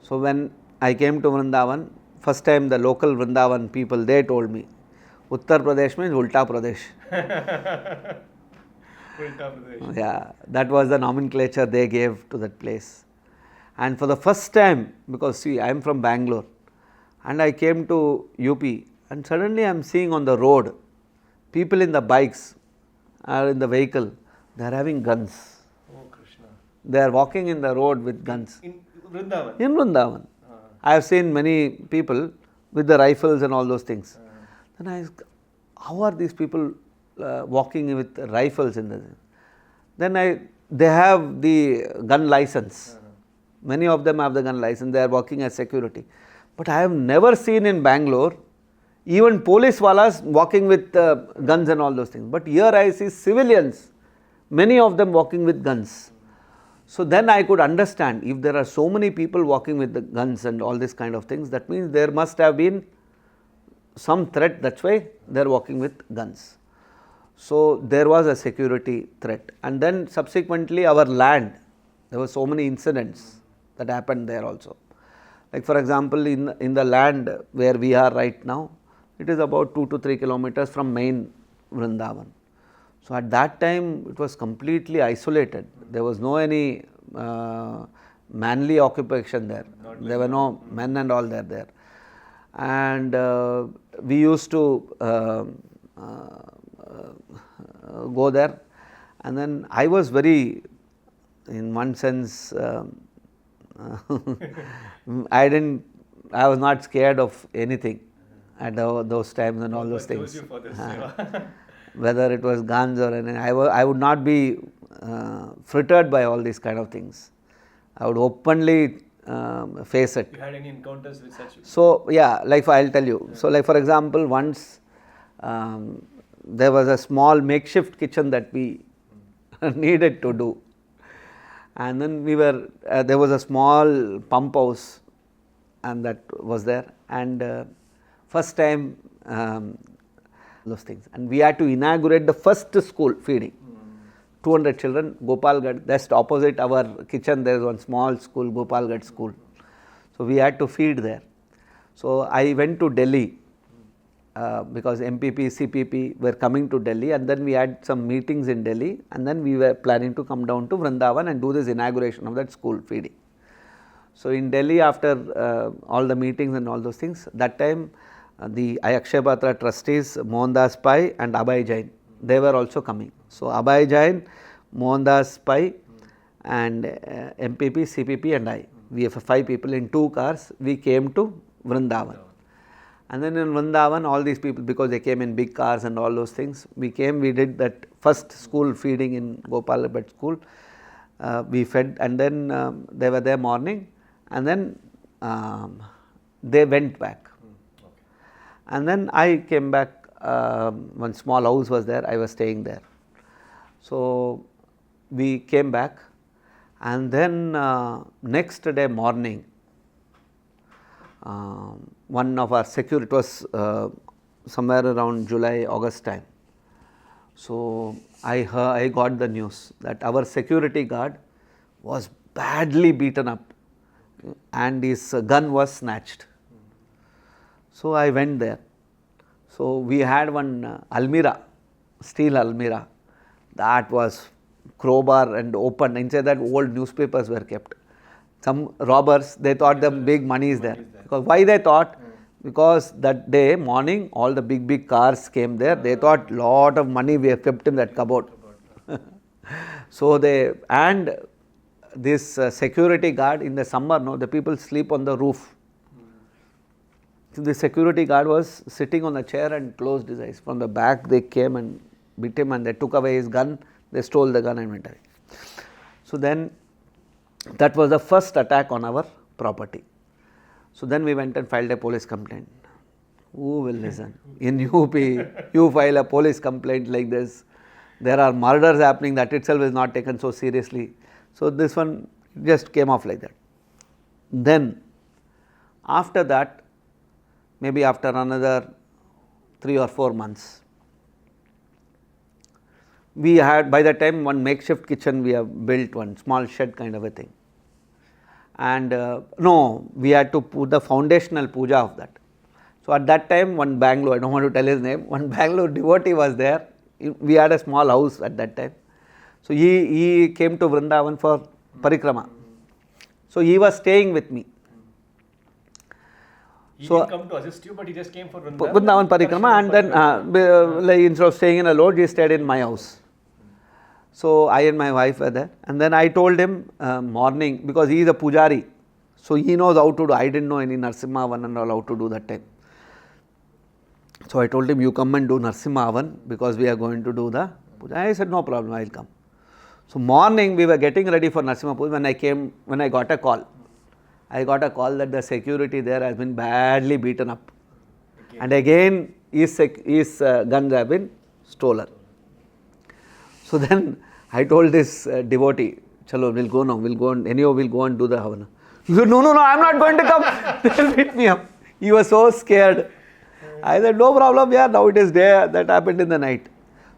So when I came to Vrindavan, first time the local Vrindavan people, they told me, Uttar Pradesh means Ulta Pradesh. Ulta Pradesh. Yeah, that was the nomenclature they gave to that place. And for the first time, because see, I am from Bangalore and I came to UP and suddenly I am seeing on the road, people in the bikes or in the vehicle, they are having guns. Oh, Krishna. They are walking in the road with guns. In Vrindavan? In Vrindavan. I have seen many people with the rifles and all those things. Then I asked, how are these people walking with rifles in the... Then they have the gun license. Many of them have the gun license. They are working as security. But I have never seen in Bangalore even police walas walking with guns and all those things. But here I see civilians, many of them walking with guns. So then I could understand, if there are so many people walking with the guns and all this kind of things, that means there must have been some threat, that's why they are walking with guns. So there was a security threat. And then subsequently our land, there were so many incidents that happened there also. Like for example, in the land where we are right now, it is about 2 to 3 kilometers from main Vrindavan. So at that time it was completely isolated. There was no any manly occupation there. There were no men and all there. And we used to go there, and then I was very, in one sense, I was not scared of anything at those times and all those things. Whether it was guns or anything, I would not be frittered by all these kind of things. I would openly face it. You had any encounters with such? So yeah, like I'll tell you. So like for example, once there was a small makeshift kitchen that we needed to do, and then there was a small pump house, and that was there, and first time those things, and we had to inaugurate the first school feeding. 200 children, Gopalgarh, just opposite our kitchen there is one small school, Gopalgarh school. So we had to feed there. So I went to Delhi because MPP, CPP were coming to Delhi, and then we had some meetings in Delhi, and then we were planning to come down to Vrindavan and do this inauguration of that school feeding. So in Delhi, after all the meetings and all those things, that time the Akshay Patra trustees Mohandas Pai and Abhay Jain, they were also coming. So Abhay Jain, Mohandas Pai and MPP, CPP and I, we have 5 people in 2 cars, we came to Vrindavan. And then in Vrindavan, all these people, because they came in big cars and all those things, we did that first school feeding in Gopalgarh school. We fed, and then they were there morning, and then they went back. And then I came back, one small house was there, I was staying there. So we came back, and then next day morning, one of our security, it was somewhere around July, August time. So I got the news that our security guard was badly beaten up and his gun was snatched. So I went there. So we had one almirah, steel almirah, that was crowbar and open. Inside that old newspapers were kept. some robbers, they thought the big money is there. Because why they thought? Because that day morning all the big cars came there, they thought lot of money we have kept in that cupboard. So and this security guard in the summer, no, the people sleep on the roof. So the security guard was sitting on the chair and closed his eyes. From the back they came and beat him and they took away his gun, they stole the gun and went away. So then that was the first attack on our property. So then we went and filed a police complaint. Who will listen? In UP, you file a police complaint like this, there are murders happening, that itself is not taken so seriously. So this one just came off like that. Then after that, maybe after another 3 or 4 months, we had by that time one makeshift kitchen we have built, one small shed kind of a thing. And no, we had to put the foundational puja of that. So at that time one Banglore, I don't want to tell his name, one Banglore devotee was there. We had a small house at that time. So he came to Vrindavan for parikrama. So he was staying with me. He didn't come to assist you, but he just came for Vrindavan parikrama, and then like instead of staying in a lodge, he stayed in my house. So I and my wife were there, and then I told him morning, because he is a pujari, so he knows how to do. I didn't know any Narsimha Havan and all how to do that time. So I told him, you come and do Narsimha Havan because we are going to do the puja. I said, no problem, I will come. So morning we were getting ready for Narsimha Puja when I got a call. I got a call that the security there has been badly beaten up. Okay. And again his guns have been stolen. So then I told this devotee, chalo, we'll go now, we'll go and anyhow we'll go and do the Havana. He said, no, I'm not going to come. They'll beat me up. He was so scared. I said, no problem, yeah, now it is day, that happened in the night.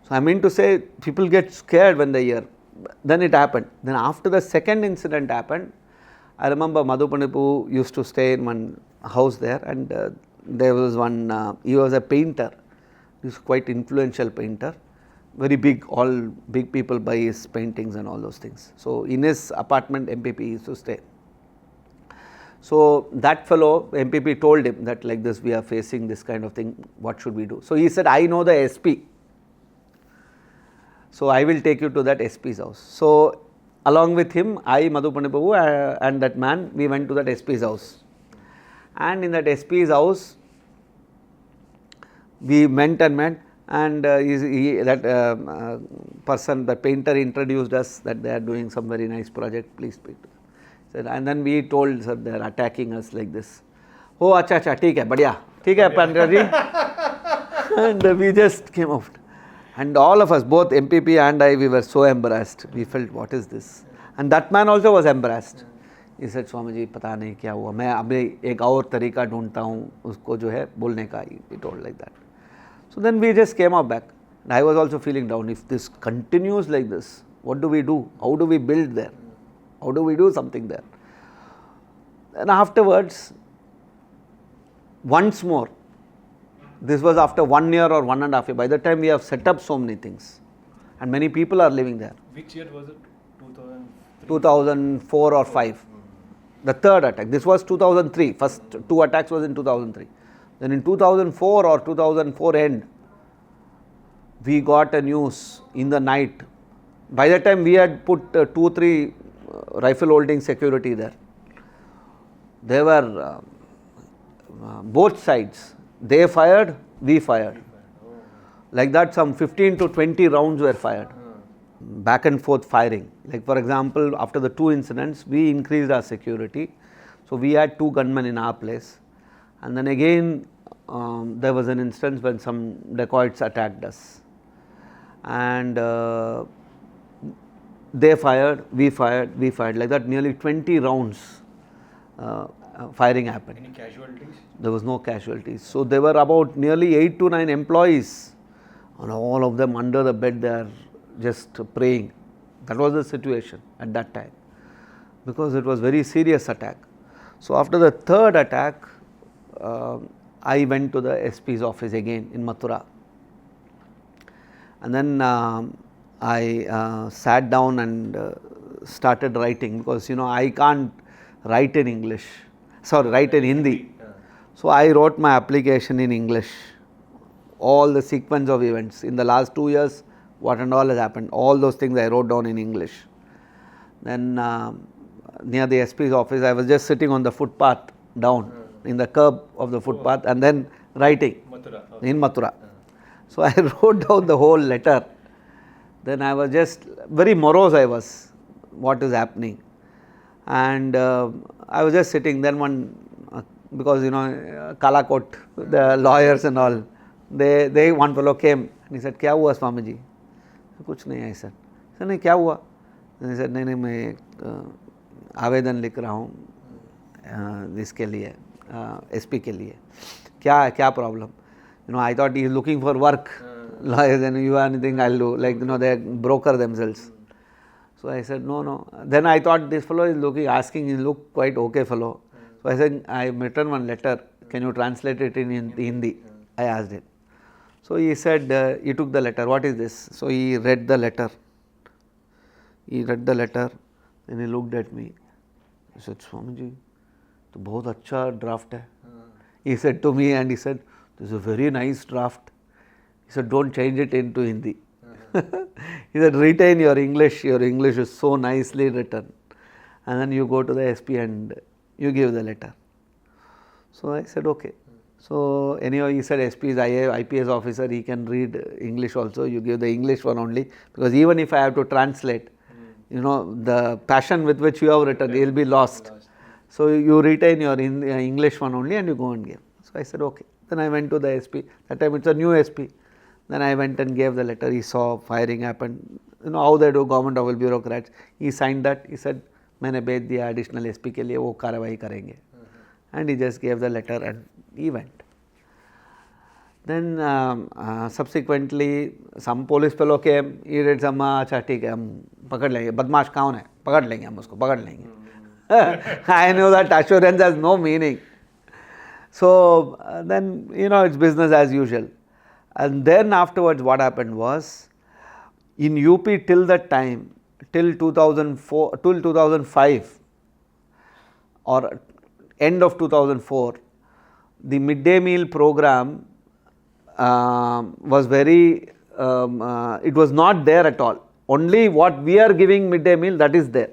So I mean to say, people get scared when they hear. Then it happened. Then after the second incident happened, I remember Madhupanipu used to stay in one house there, and there was one, he was a painter. He was quite influential painter, very big, all big people buy his paintings and all those things. So in his apartment, MPP used to stay. So that fellow, MPP told him that like this we are facing this kind of thing, what should we do? So he said, I know the SP. So I will take you to that SP's house. So along with him, I, Madhupanipu and that man, we went to that SP's house. And in that SP's house, we went and met, and that person, the painter introduced us that they are doing some very nice project, please speak to them. And then we told, sir, they are attacking us like this. Oh, acha, theek hai, badhiya. Theek hai, Pandra ji. And we just came out. And all of us, both MPP and I, we were so embarrassed. We felt, what is this? And that man also was embarrassed. He said, Swamiji, pata nahi kya hua. मैं अभी एक और तरीका ढूंढता हूँ उसको जो है बोलने का. He told like that. So then we just came up back. And I was also feeling down. If this continues like this, what do we do? How do we build there? How do we do something there? And afterwards, once more, this was after 1 year or 1.5 years. By the time we have set up so many things, and many people are living there. Which year was it? 2004 or 5. The third attack. This was 2003. First 2 attacks was in 2003. Then in 2004 or 2004 end, we got a news in the night. By that time we had put 2-3 rifle holding security there. They were both sides. They fired, we fired. Like that some 15 to 20 rounds were fired. Back and forth firing. Like for example, after the 2 incidents, we increased our security. So we had 2 gunmen in our place. And then again, there was an instance when some dacoits attacked us. And they fired, we fired, we fired. Like that nearly 20 rounds firing happened. Any casualties? There was no casualties. So there were about nearly 8 to 9 employees, and all of them under the bed they are just praying. That was the situation at that time, because it was very serious attack. So after the third attack, I went to the SP's office again in Mathura, and then I sat down and started writing, because I can't write in English, write in Hindi. So I wrote my application in English, all the sequence of events in the last 2 years, what and all has happened, all those things I wrote down in English. Then near the SP's office, I was just sitting on the footpath down in the curb of the footpath and then writing in Mathura. So I wrote down the whole letter. Then I was just very morose, I was, what is happening. And I was just sitting. Then one, because Kalakot, the lawyers and all, one fellow came and he said, "Kya hua Swamiji?" "Kuch nahi," I said. He said, "Nahi, kya hua?" He said, "नहीं मैं आवेदन लिख रहा हूँ इसके लिए, SP के लिए, क्या problem?" I thought he is looking for work. Lawyers, and you have anything, I'll do. Like, they broker themselves. So I said, no. Then I thought this fellow is asking, he look quite okay fellow. So I said, I written one letter, can you translate it in Hindi? I asked him. So he said, he took the letter, what is this? So he read the letter. Then he looked at me. He said, "Swamiji, to bahut acha draft hai." He said to me, and he said, "This is a very nice draft." He said, "Don't change it into Hindi." He said, "Retain your English is so nicely written. And then you go to the SP and you give the letter." So I said, "Okay." So anyhow, he said SP is IPS officer, he can read English also, you give the English one only, because even if I have to translate, the passion with which you have written, it will be lost. So you retain your English one only and you go and give. So I said, okay. Then I went to the SP. That time it's a new SP. Then I went and gave the letter. He saw firing happened. How they do, government of bureaucrats. He signed that. He said, "मैंने भेज दिया additional SP के लिए, वो कार्रवाई करेंगे." And he just gave the letter and he went. Then subsequently some police fellow came. He did some, अच्छा ठीक है, हम पकड़ लेंगे. बदमाश कौन है? पकड़ लेंगे हम उसको, पकड़ लेंगे. I knew that assurance has no meaning. So then, it's business as usual. And then afterwards what happened was, in UP till that time, till 2004, till 2005 or end of 2004, the midday meal program was very, it was not there at all. Only what we are giving midday meal, that is there.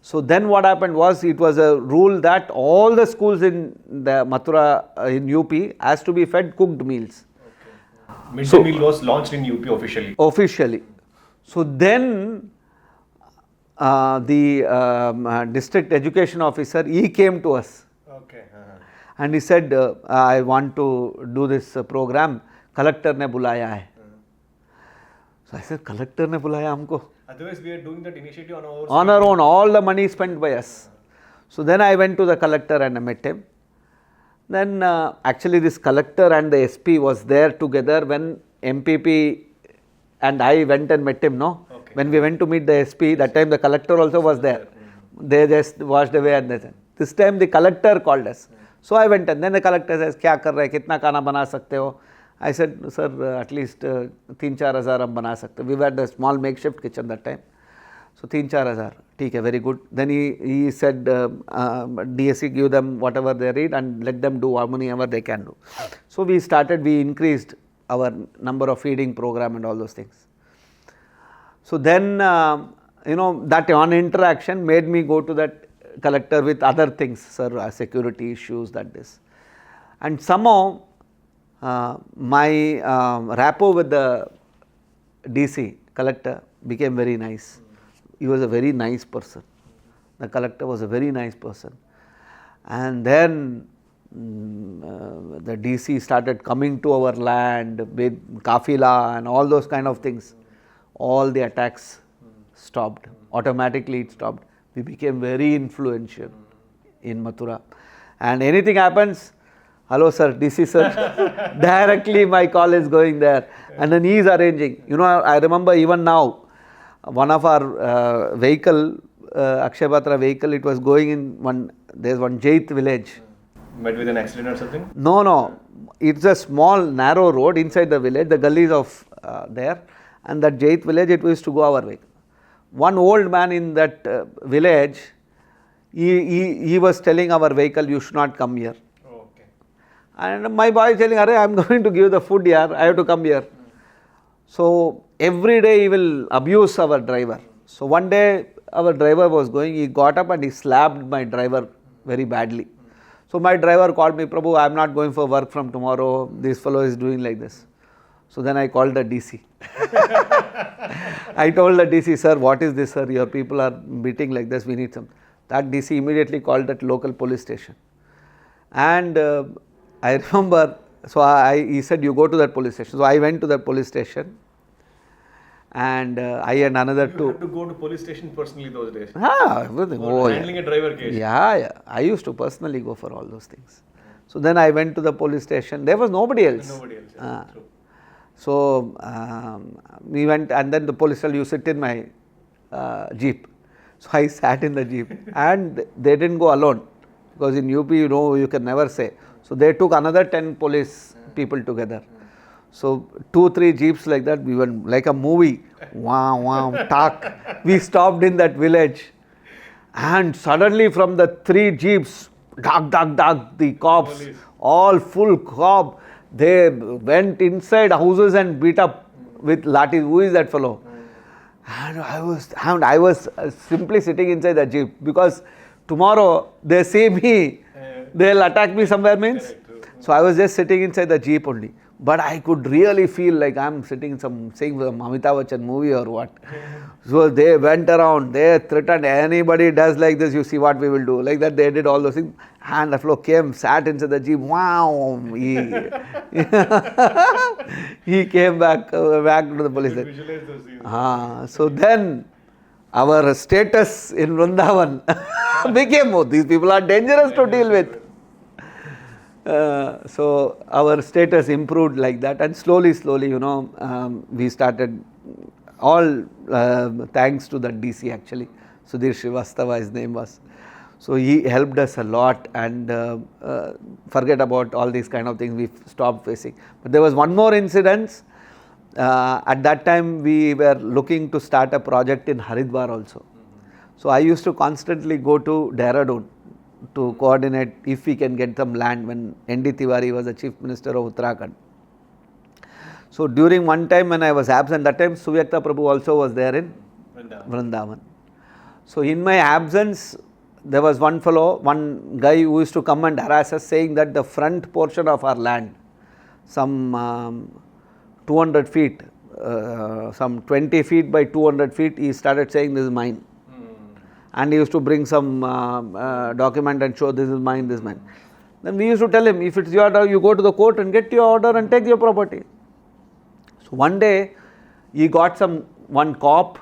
So then what happened was, it was a rule that all the schools in the Mathura in UP has to be fed cooked meals. Midday meal was launched in UP officially. Officially. So then the district education officer, he came to us. Okay. And he said, "I want to do this program. Collector ने बुलाया है." So I said, "Collector ने बुलाया हमको?" Otherwise, we are doing that initiative on our own. On our own, all the money spent by us. So then I went to the collector and I met him. Then actually this collector and the SP was there together when MPP and I went and met him, no? Okay. When we went to meet the SP, that time the collector also was there. They just washed away and they said. This time the collector called us. So I went and then the collector says, "क्या कर रहे, कितना खाना बना सकते हो?" I said, "Sir, at least 3-4 हज़ार हम बना सकते." We had a small makeshift kitchen that time. So 3-4 हज़ार, ठीक है, very good. Then he said, DSC give them whatever they read and let them do how many hours they can do. So we increased our number of feeding program and all those things. So then, that one interaction made me go to that collector with other things, sir, security issues, that this. And somehow, my rapport with the DC collector became very nice. He was a very nice person. The collector was a very nice person. And then the DC started coming to our land with kafila and all those kind of things. All the attacks stopped. Automatically it stopped. We became very influential in Mathura. And anything happens, "Hello sir, DC sir," directly my call is going there. And then he is arranging. I remember even now, one of our vehicle, Akshay Patra vehicle, it was going in there's one Jait village. Met with an accident or something? No. It's a small narrow road inside the village, the gullies of there. And that Jait village, it used to go our vehicle. One old man in that village, He was telling our vehicle, you should not come here. Okay. And my boy is telling, Arey, I am going to give the food here, I have to come here. So every day he will abuse our driver. So one day our driver was going, he got up and he slapped my driver very badly. So my driver called me, Prabhu, I am not going for work from tomorrow, this fellow is doing like this. So then I called the DC. I told the DC, sir, what is this, sir? Your people are beating like this, we need some. That DC immediately called that local police station. And I remember, so he said, you go to that police station. So I went to that police station. And I and another two. You had to go to police station personally those days? Everything. Handling a driver case? Yeah. I used to personally go for all those things. So then I went to the police station. There was nobody else. Nobody else, yeah, true. So we went, and then the police said, you sit in my jeep. So I sat in the jeep, and they didn't go alone, because in UP, you can never say. So they took another 10 police people together. So 2-3 jeeps like that, we went like a movie. Wow, talk. We stopped in that village, and suddenly from the 3 jeeps, dark, the cops, police. All full cop. They went inside houses and beat up with lathis. Who is that fellow? And I was simply sitting inside the jeep, because tomorrow they see me, they'll attack me somewhere means. So I was just sitting inside the jeep only. But I could really feel like I'm sitting saying some Amitabh Bachchan movie or what. So they went around, they threatened, anybody does like this, you see what we will do. Like that they did all those things. And the fellow came, sat inside the jeep, wow. He came back to the police. Visualize those scenes. So then our status in Vrindavan became, these people are dangerous to deal with. So our status improved like that, and slowly, we started, all thanks to the DC actually, Sudhir Srivastava his name was. So he helped us a lot, and forget about all these kind of things, we stopped facing. But there was one more incident. At that time we were looking to start a project in Haridwar also. So I used to constantly go to Dehradun to coordinate if we can get some land when N.D. Tiwari was the Chief Minister of Uttarakhand. So during one time when I was absent, that time Suvyakta Prabhu also was there in Vrindavan. So in my absence, there was one guy who used to come and harass us, saying that the front portion of our land, some 200 feet, some 20 feet by 200 feet, he started saying this is mine. And he used to bring some document and show this is mine, this is mine. Then we used to tell him, if it's your order, you go to the court and get your order and take your property. So one day, he got one cop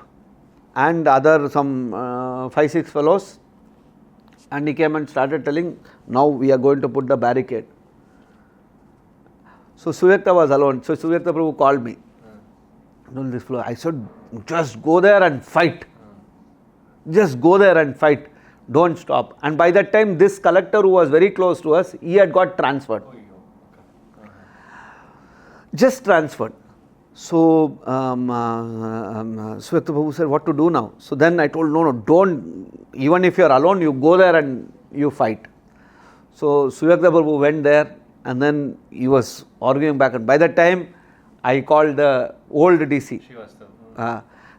and some 5-6 fellows, and he came and started telling, now we are going to put the barricade. So Suvyakta was alone. So Suvyakta Prabhu called me. I said, just go there and fight. Just go there and fight, don't stop. And by that time, this collector who was very close to us, he had got transferred. Just transferred. So Suvyakta Prabhu said, what to do now? So then I told, no, don't, even if you are alone, you go there and you fight. So Suvyakta Prabhu went there, and then he was arguing back. And by that time, I called the old DC.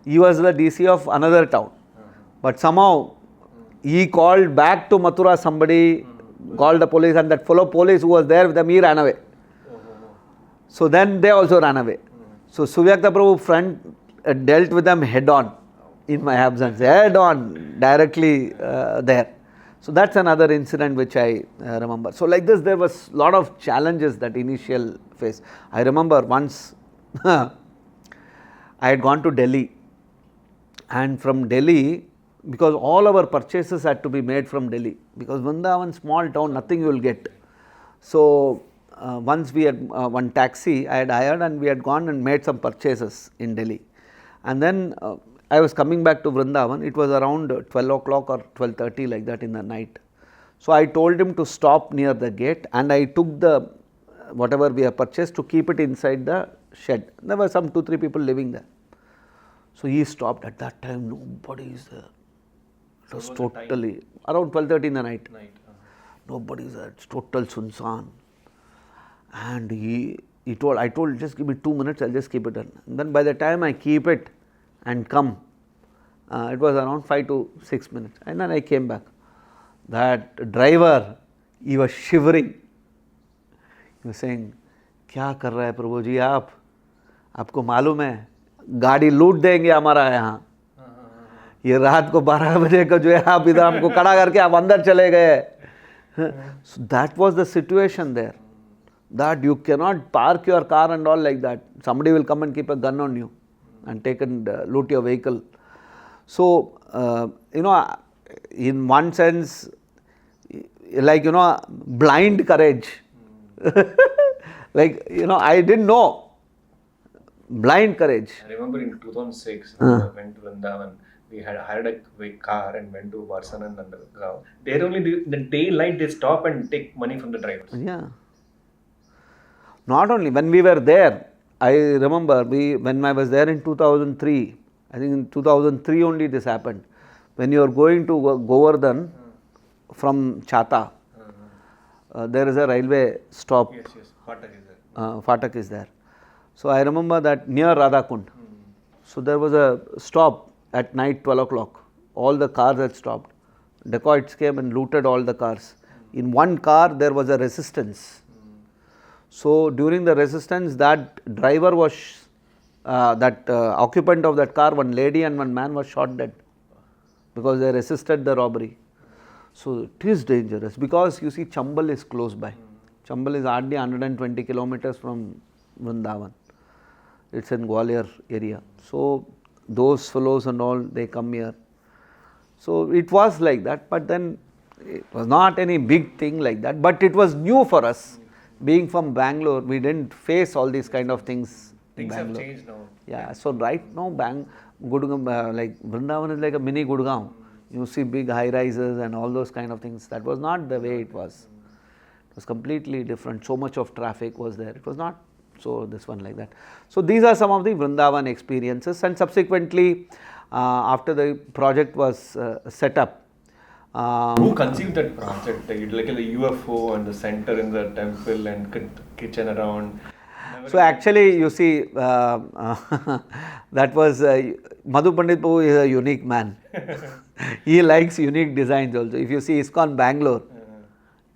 He was the DC of another town. But somehow, he called back to Mathura, somebody called the police, and that fellow police who was there with them, he ran away. So then they also ran away. So Suvyakta Prabhu dealt with them head on in my absence, head on, directly there. So that's another incident which I remember. So like this, there was a lot of challenges that initial phase. I remember once I had gone to Delhi, and from Delhi, because all our purchases had to be made from Delhi, because Vrindavan, small town, nothing you will get. So once we had one taxi I had hired, and we had gone and made some purchases in Delhi. And then I was coming back to Vrindavan, it was around 12 o'clock or 12:30 like that in the night. So I told him to stop near the gate, and I took the whatever we have purchased to keep it inside the shed. There were some 2-3 people living there. So he stopped. At that time, nobody is there. It was What was the time? totally around 12:30 in the night. Nobody's there. It's total sunsan. And I told, just give me 2 minutes, I'll just keep it done. And then by the time I keep it and come, it was around 5 to 6 minutes. And then I came back. That driver, he was shivering. He was saying, क्या कर रहा है प्रभु जी आप? आपको मालूम है गाड़ी लूट देंगे हमारा यहाँ. ये रात को 12 बजे का जो है आप इधर हमको खड़ा करके आप अंदर चले गए. So that was the situation there. That you cannot park your car and all like that. Somebody will come and keep a gun on you and take and loot your vehicle. So, in one sense, like, blind courage. Like, I didn't know. Blind courage. I remember in 2006, when I went to Vrindavan, we had hired a car and went to Vartama and Nandagaon. There only the daylight they stop and take money from the drivers. Yeah. Not only, when we were there, I remember when I was there in 2003, I think in 2003 only this happened. When you are going to Govardhan from Chata, there is a railway stop. Yes. Fatak is there. Fatak is there. So I remember that near Radhakund. So there was a stop at night 12 o'clock. All the cars had stopped. Dacoits came and looted all the cars. In one car there was a resistance. So during the resistance, that driver was, occupant of that car, one lady and one man was shot dead because they resisted the robbery. So it is dangerous because you see Chambal is close by. Chambal is hardly 120 kilometers from Vrindavan. It's in Gwalior area. So those fellows and all, they come here. So it was like that, but then it was not any big thing like that, but it was new for us. Being from Banglore, we didn't face all these kind of things. Things have changed now. Yeah, so right now, like Vrindavan is like a mini Gurgaon. You see big high rises and all those kind of things. That was not the way it was. It was completely different. So much of traffic was there. It was not so this one like that. So these are some of the Vrindavan experiences, and subsequently, after the project was set up. Who conceived that project? Like a UFO and the center in the temple and kitchen around. So actually, you see, that was Madhu Pandit Prabhu is a unique man. He likes unique designs also. If you see ISKCON Banglore,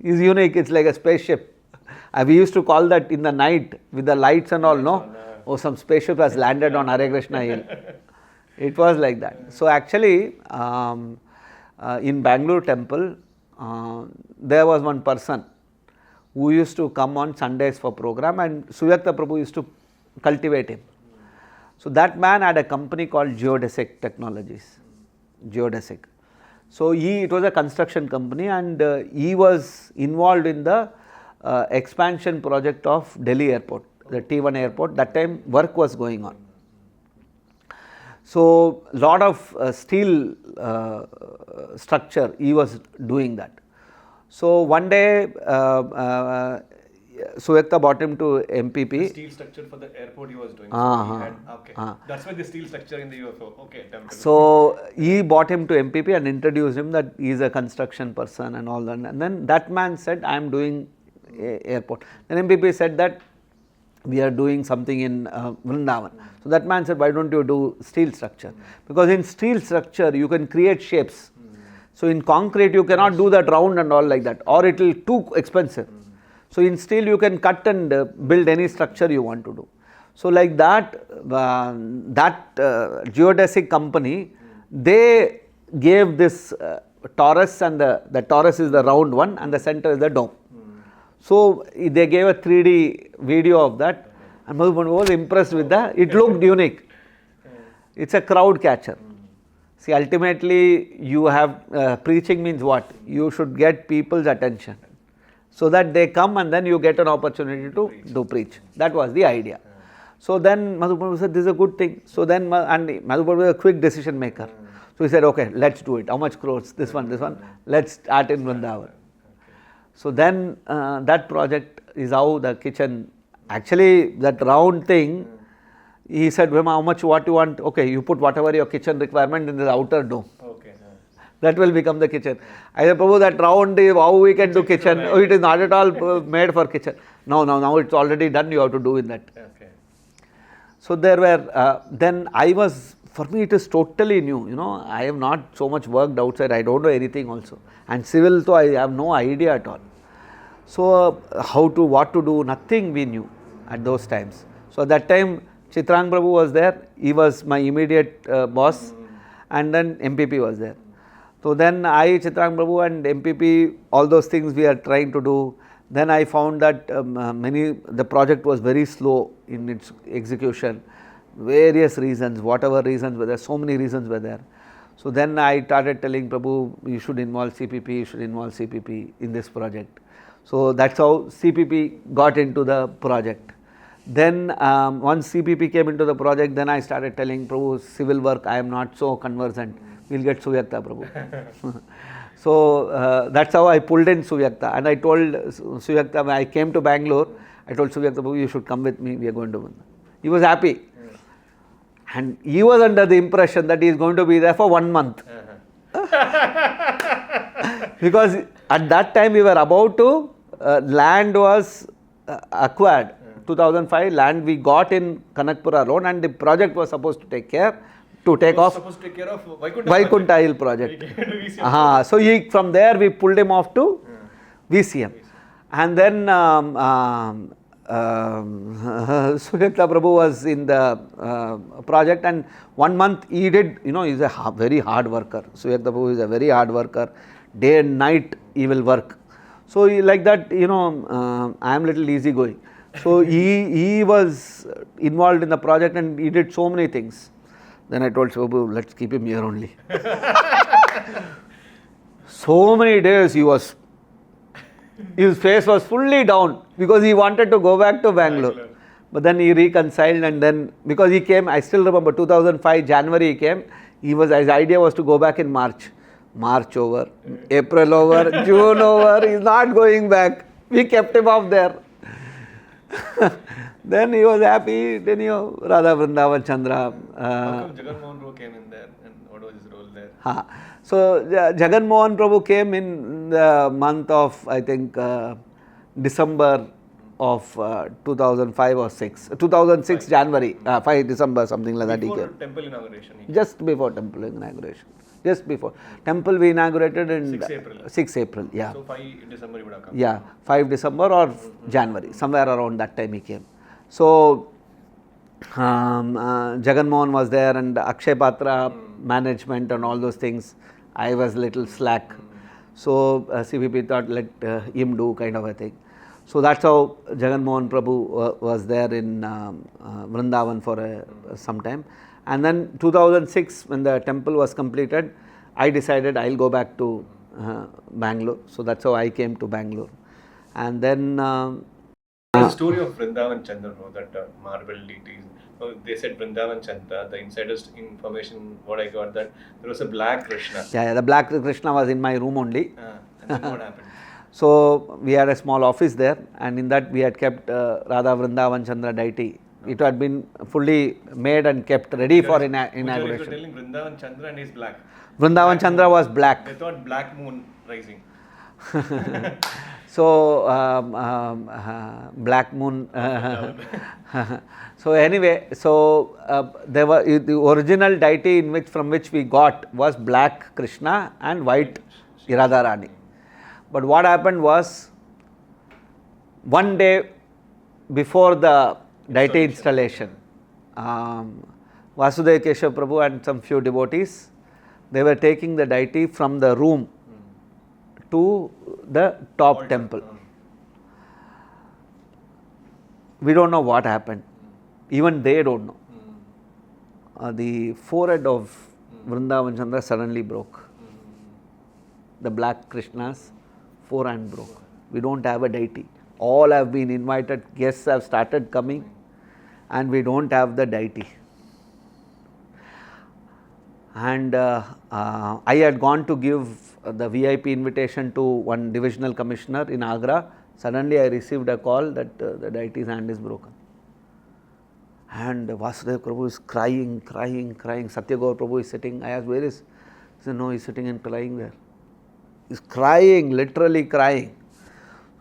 it's unique. It's like a spaceship. We used to call that in the night with the lights and all. No, oh, some spaceship has landed on Hare Krishna hill. It was like that. So actually, in Bangalore temple, there was one person who used to come on Sundays for program, and Suvyakta Prabhu used to cultivate him. So that man had a company called Geodesic Technologies. Geodesic. So it was a construction company, and he was involved in the expansion project of Delhi airport, the T1 airport. That time work was going on. So lot of steel structure, he was doing that. So one day Suvyakta brought him to MPP. The steel structure for the airport he was doing. That's why the steel structure in the UFO. Okay. So he brought him to MPP and introduced him that he is a construction person and all that. And then that man said, I am doing airport. Then MPP said that we are doing something in Vrindavan. So that man said, why don't you do steel structure? Because in steel structure you can create shapes. So in concrete you cannot do that round and all like that, or it will too expensive. So in steel you can cut and build any structure you want to do. So like that, geodesic company, they gave this torus, and the torus is the round one and the center is the dome. So they gave a 3D video of that, and Madhu was impressed with that. It looked unique. It's a crowd catcher. See, ultimately you have preaching means what? You should get people's attention so that they come and then you get an opportunity to preach. That was the idea. So then Madhu said, this is a good thing. So then, and Madhu was a quick decision maker. So he said, okay, let's do it. How much crores? This one. Let's start in Vrindavan. So then that project is how the kitchen, actually that round thing, he said, Vyoma, how much, what you want? Okay, you put whatever your kitchen requirement in the outer dome. Okay. That will become the kitchen. I said, Prabhu, that round, how we can do kitchen? Oh, it is not at all made for kitchen. Now it's already done, you have to do in that. Okay. So there were, then for me it is totally new, I have not so much worked outside, I don't know anything also. And civil, so I have no idea at all. So what to do, nothing we knew at those times. So at that time, Chitrang Prabhu was there, he was my immediate boss, and then MPP was there. So then Chitrang Prabhu and MPP, all those things we are trying to do. Then I found that the project was very slow in its execution, various reasons, whatever reasons were there, so many reasons were there. So then I started telling Prabhu, you should involve CPP in this project. So that's how CPP got into the project. Then once CPP came into the project, then I started telling Prabhu, civil work I am not so conversant, we'll get Suvyakta Prabhu. So that's how I pulled in Suvyakta, and I told Suvyakta, when I came to Bangalore, I told Suvyakta Prabhu, you should come with me, we are going to Vrindavan. He was happy. And he was under the impression that he is going to be there for 1 month. Because at that time we were about to, land was acquired. 2005, land we got in Kanakpura Road, and the project was supposed to take off. Supposed to take care of Vaikuntha Hill project. So from there we pulled him off to VCM. And then Suvyakta Prabhu was in the project, and 1 month he did, he's a very hard worker. Suvyakta Prabhu is a very hard worker. Day and night he will work. So like that, I am little easygoing. So he was involved in the project and he did so many things. Then I told Prabhu, let's keep him here only. So many days his face was fully down because he wanted to go back to Bangalore. But then he reconciled, and then, because he came, I still remember 2005 January he came, his idea was to go back in March. March over, April over, June over, he's not going back. We kept him off there. Then he was happy, then Radha Vrindavan Chandra. How come Jagan Mohan Prabhu came in there, and what was his role there? So Jagan Mohan Prabhu came in the month of, I think, December of 2005 or 6. 2006 January, 5 December, something like that he came. Before temple inauguration. Just before temple inauguration. Just before. Temple we inaugurated in 6 April. 6 April, yeah. So 5 December he would have come. Yeah, 5 December or January, somewhere around that time he came. So Jagan Mohan was there, and Akshay Patra management and all those things, I was little slack. So CVP thought, let him do, kind of a thing. So that's how Jagan Mohan Prabhu was there in Vrindavan for some time. And then 2006, when the temple was completed, I decided I'll go back to Bangalore. So that's how I came to Bangalore. And then the story of Vrindavan Chandra, that marble deities. They said Vrindavan Chandra, the insider's information, what I got, that there was a black Krishna. Yeah, the black Krishna was in my room only. And then what happened? So we had a small office there, and in that we had kept Radha Vrindavan Chandra deity. It had been fully made and kept ready for inauguration. You were telling Vrindavan Chandra and he's black. Vrindavan Chandra was black. They thought black moon rising. So black moon. So anyway, there were the original deity from which we got was black Krishna and white Radharani. But what happened was, one day before the deity installation, Vasudeva Keshav Prabhu and some few devotees, they were taking the deity from the room to the top temple. We don't know what happened. Even they don't know. The forehead of Vrindavan Chandra suddenly broke. The black Krishna's forehand broke. We don't have a deity. All have been invited, guests have started coming, and we don't have the deity. And I had gone to give the VIP invitation to one divisional commissioner in Agra. Suddenly I received a call that the deity's hand is broken. And Vasudeva Prabhu is crying. Satya Gaur Prabhu is sitting. I asked, where is? He said, no, he's sitting and crying there. He's crying, literally crying.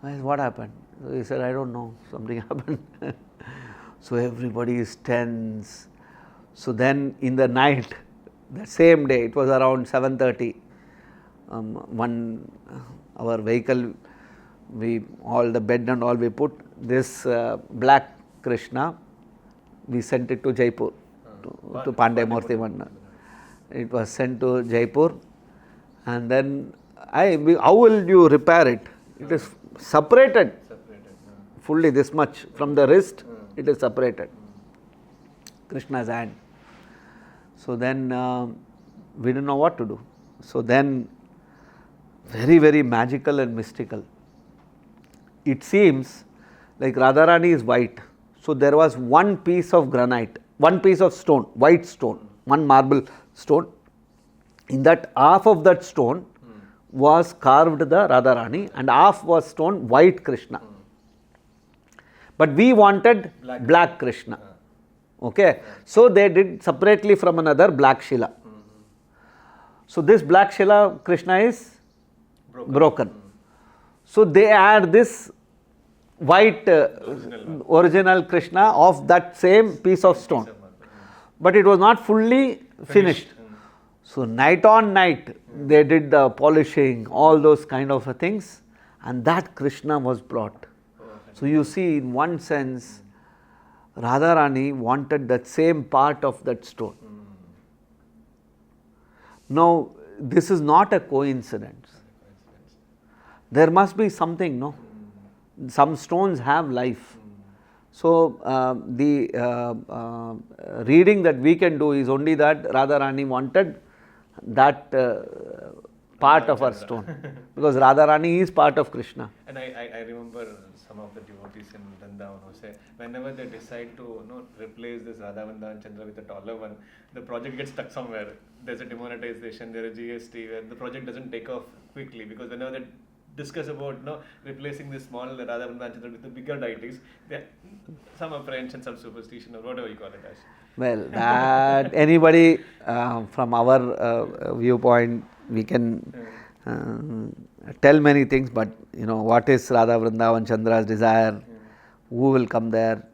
I said, what happened? So he said, I don't know, something happened. So everybody is tense. So then in the night, the same day, it was around 7:30, our vehicle, all the bed and all we put, this black Krishna, we sent it to Jaipur, to Pandey Murthy Mandir. It was sent to Jaipur, and then how will you repair it? It is separated fully this much from the wrist, it is separated. Krishna's hand. So then we didn't know what to do. So then very, very magical and mystical. It seems like Radharani is white. So there was one piece of granite, one piece of stone, white stone, one marble stone. In that, half of that stone was carved the Radharani and half was stone white Krishna. But we wanted black Krishna. Okay. So they did separately from another black Shila. So this black Shila Krishna is broken. So they add this white original Krishna of that same piece of stone. But it was not fully finished. So night on night they did the polishing, all those kind of things, and that Krishna was brought. So you see, in one sense, Radharani wanted that same part of that stone. Now, this is not a coincidence. There must be something, no? Some stones have life. So, the reading that we can do is only that Radharani wanted that part of her stone. Because Radharani is part of Krishna. And I remember some of the devotees in Vrindavan who say, whenever they decide to replace this Radha Chandra with a taller one, the project gets stuck somewhere. There's a demonetization, there's a GST, where the project doesn't take off quickly, because whenever they discuss about replacing this small Radha Chandra with the bigger deities, some apprehension, some superstition, or whatever you call it as. Well, that anybody from our viewpoint, we can tell many things, but what is Radha Vrindavan Chandra's desire, who will come there,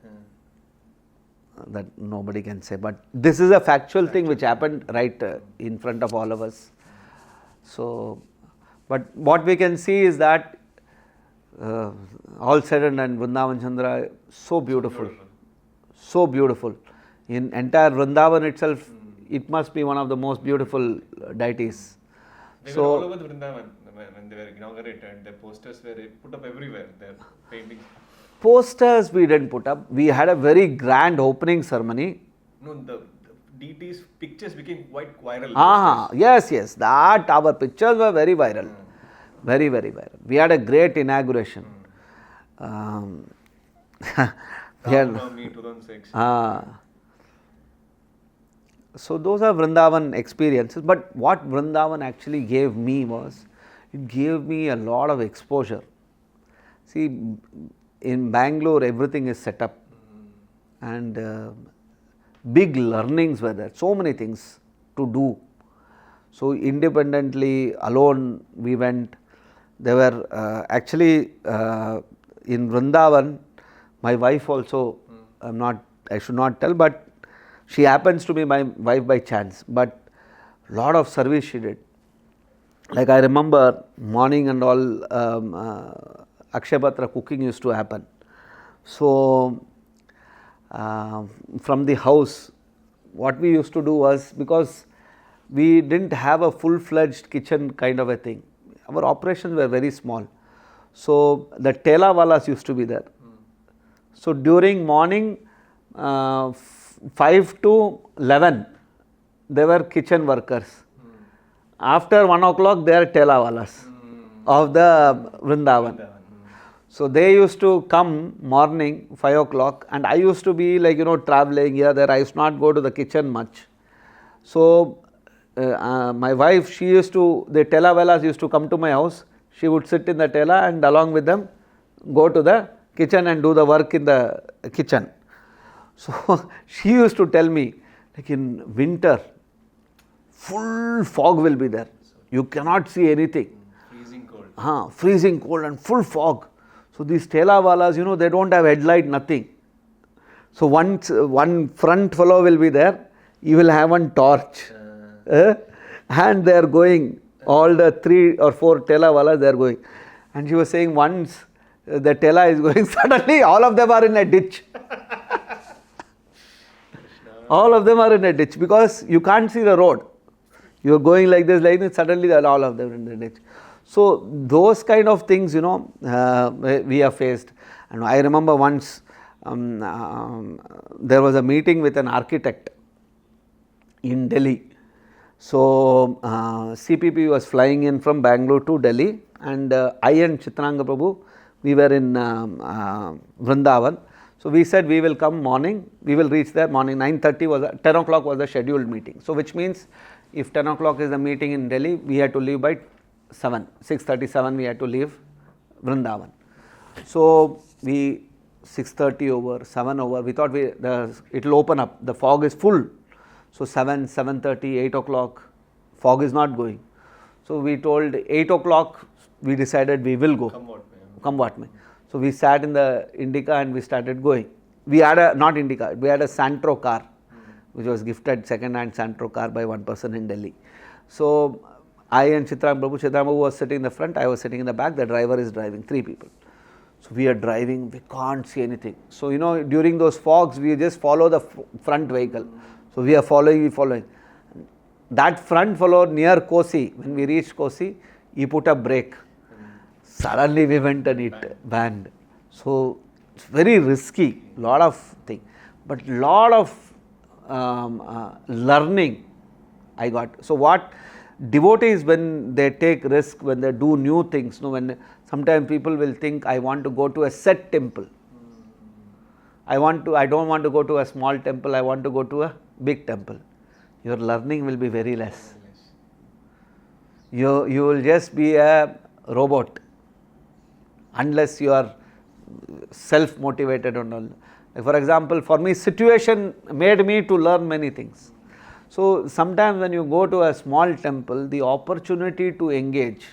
that nobody can say. But this is a factual thing which happened right in front of all of us. So, but what we can see is that all said and done, Vrindavan Chandra, so beautiful, so beautiful. In entire Vrindavan itself, it must be one of the most beautiful deities. They were all over the Vrindavan when they were inaugurated. Their posters were put up everywhere. Their paintings. Posters we didn't put up. We had a very grand opening ceremony. No, the deities' pictures became quite viral. Yes. That our pictures were very viral. Very, very viral. We had a great inauguration. We had, 2006. So those are Vrindavan experiences. But what Vrindavan actually gave me was, it gave me a lot of exposure. See, in Banglore everything is set up, and big learnings were there, so many things to do. So independently, alone we went. There were actually in Vrindavan, my wife also, I should not tell, but she happens to be my wife by chance, but lot of service she did. Like I remember morning and all, Akshayapatra cooking used to happen. So from the house, what we used to do was, because we didn't have a full-fledged kitchen kind of a thing, our operations were very small. So the tela walas used to be there. So during morning 5 to 11, they were kitchen workers. After 1 o'clock, they are tela walas of the Vrindavan. So they used to come morning 5 o'clock, and I used to be like traveling here there. I used not go to the kitchen much. So my wife, the tela walas used to come to my house. She would sit in the tela and along with them go to the kitchen and do the work in the kitchen. So she used to tell me, like in winter, full fog will be there. You cannot see anything. Freezing cold. Freezing cold and full fog. So these telawalas, they don't have headlight, nothing. So one front fellow will be there, he will have one torch. And they are going, all the 3 or 4 telawalas, they are going. And she was saying once the tela is going, suddenly all of them are in a ditch. All of them are in a ditch because you can't see the road. You are going like this, suddenly all of them in the ditch. So those kind of things, we have faced. And I remember once there was a meeting with an architect in Delhi. So CPP was flying in from Bangalore to Delhi, and I and Chitranga Prabhu, we were in Vrindavan. So we said we will come morning, we will reach there morning. 9:30 was 10 o'clock was the scheduled meeting. So which means if 10 o'clock is the meeting in Delhi, we had to leave by 6:37 we had to leave Vrindavan. So we 6:30 over, 7 over, we thought it will open up, the fog is full. So 7:30, 8 o'clock, fog is not going. So we told 8 o'clock, we decided we will go. Come what may. So we sat in the Indica and we started going. We had not Indica, we had a Santro car, which was gifted, second-hand Santro car by one person in Delhi. So I and Chitranga Prabhu was sitting in the front, I was sitting in the back, the driver is driving, 3 people. So we are driving, we can't see anything. So during those fogs, we just follow the front vehicle. So we are following. That front fellow near Kosi, when we reached Kosi, he put a brake. Suddenly we went and it banned. So it's very risky, lot of things. But lot of learning I got. So what devotees, when they take risk, when they do new things, when sometimes people will think, I want to go to a set temple. I don't want to go to a small temple, I want to go to a big temple. Your learning will be very less. You will just be a robot unless you are self-motivated and all. Like for example, for me, situation made me to learn many things. So sometimes when you go to a small temple, the opportunity to engage,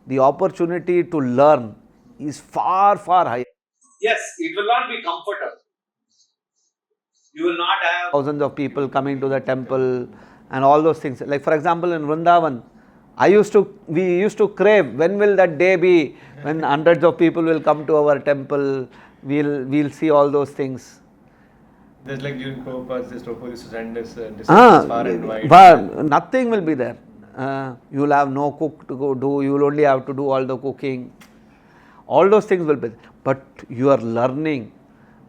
the opportunity to learn is far, far higher. Yes, it will not be comfortable. You will not have thousands of people coming to the temple and all those things. Like for example, in Vrindavan, we used to crave, when will that day be when hundreds of people will come to our temple, we'll see all those things. There's like during Prabhupada's, Prabhupada used to send us far and wide. But nothing will be there. You will have no cook to go do, you will only have to do all the cooking. All those things will be there. But you are learning,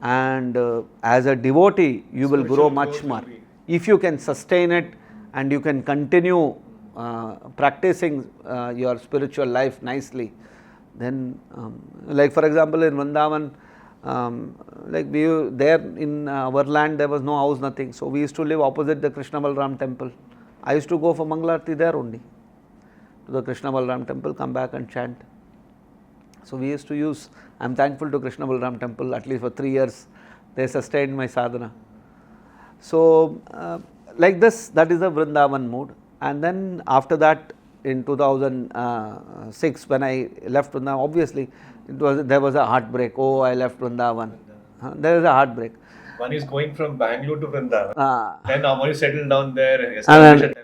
and as a devotee, you will grow much more. If you can sustain it and you can continue practicing your spiritual life nicely, then like for example in Vrindavan, there in our land there was no house, nothing. So we used to live opposite the Krishna Balram temple. I used to go for Mangalarti there only, to the Krishna Balram temple, come back and chant. So we used to use, I am thankful to Krishna Balram temple, at least for 3 years they sustained my sadhana. So like this, that is the Vrindavan mood. And then after that, in 2006 when I left Vrindavan, obviously there was a heartbreak. Oh, I left Vrindavan. There is a heartbreak. One is going from Bangalore to Vrindavan. Then now you settle down there, establish a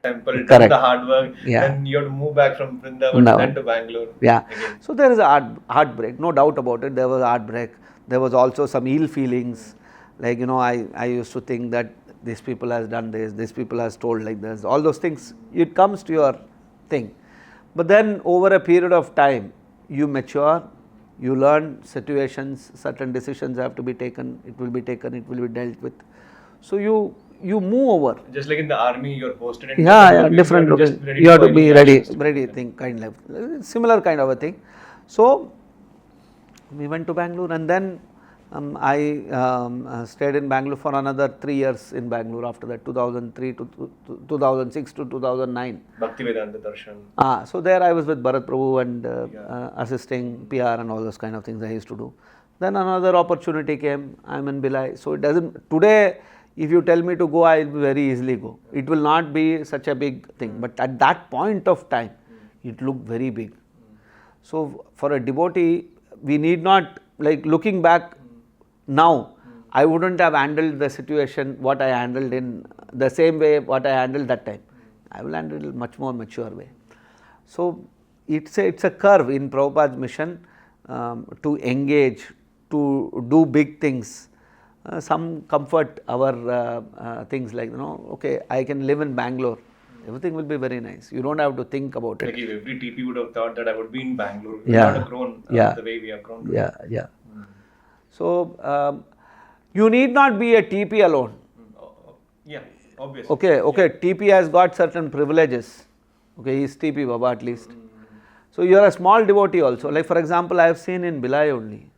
temple, do the hard work. Then you have to move back from Vrindavan then to Bangalore. Again. So there is a heartbreak, no doubt about it. There was a heartbreak. There was also some ill feelings. Like I used to think that this people has done this people has told like this, all those things, it comes to your thing. But then over a period of time, you mature, you learn situations, certain decisions have to be taken, it will be dealt with. So you move over. Just like in the army, you're posted in different locations. You have to be ready thing, kind of similar kind of a thing. So we went to Bangalore, and then I stayed in Bangalore for another 3 years in Bangalore after that, 2003 to 2006 to 2009. Bhakti Vedanta Darshan. So there I was with Bharat Prabhu and assisting PR and all those kind of things I used to do. Then another opportunity came, I'm in Bhilai. So it doesn't, today If you tell me to go, I will very easily go. It will not be such a big thing. But at that point of time, it looked very big. So for a devotee, we need not, like looking back now, I wouldn't have handled the situation what I handled in the same way what I handled that time. I will handle it much more mature way. So it's a curve in Prabhupada's mission to engage, to do big things. Some comfort our things like, okay, I can live in Banglore. Everything will be very nice. You don't have to think about it. Like if every TP would have thought that I would be in Bangalore, we would not have grown the way we have grown. Yeah. So you need not be a TP alone. Yeah, obviously. Okay. TP has got certain privileges. Okay, he is TP Baba at least. So you are a small devotee also. Like for example, I have seen in Bhilai only.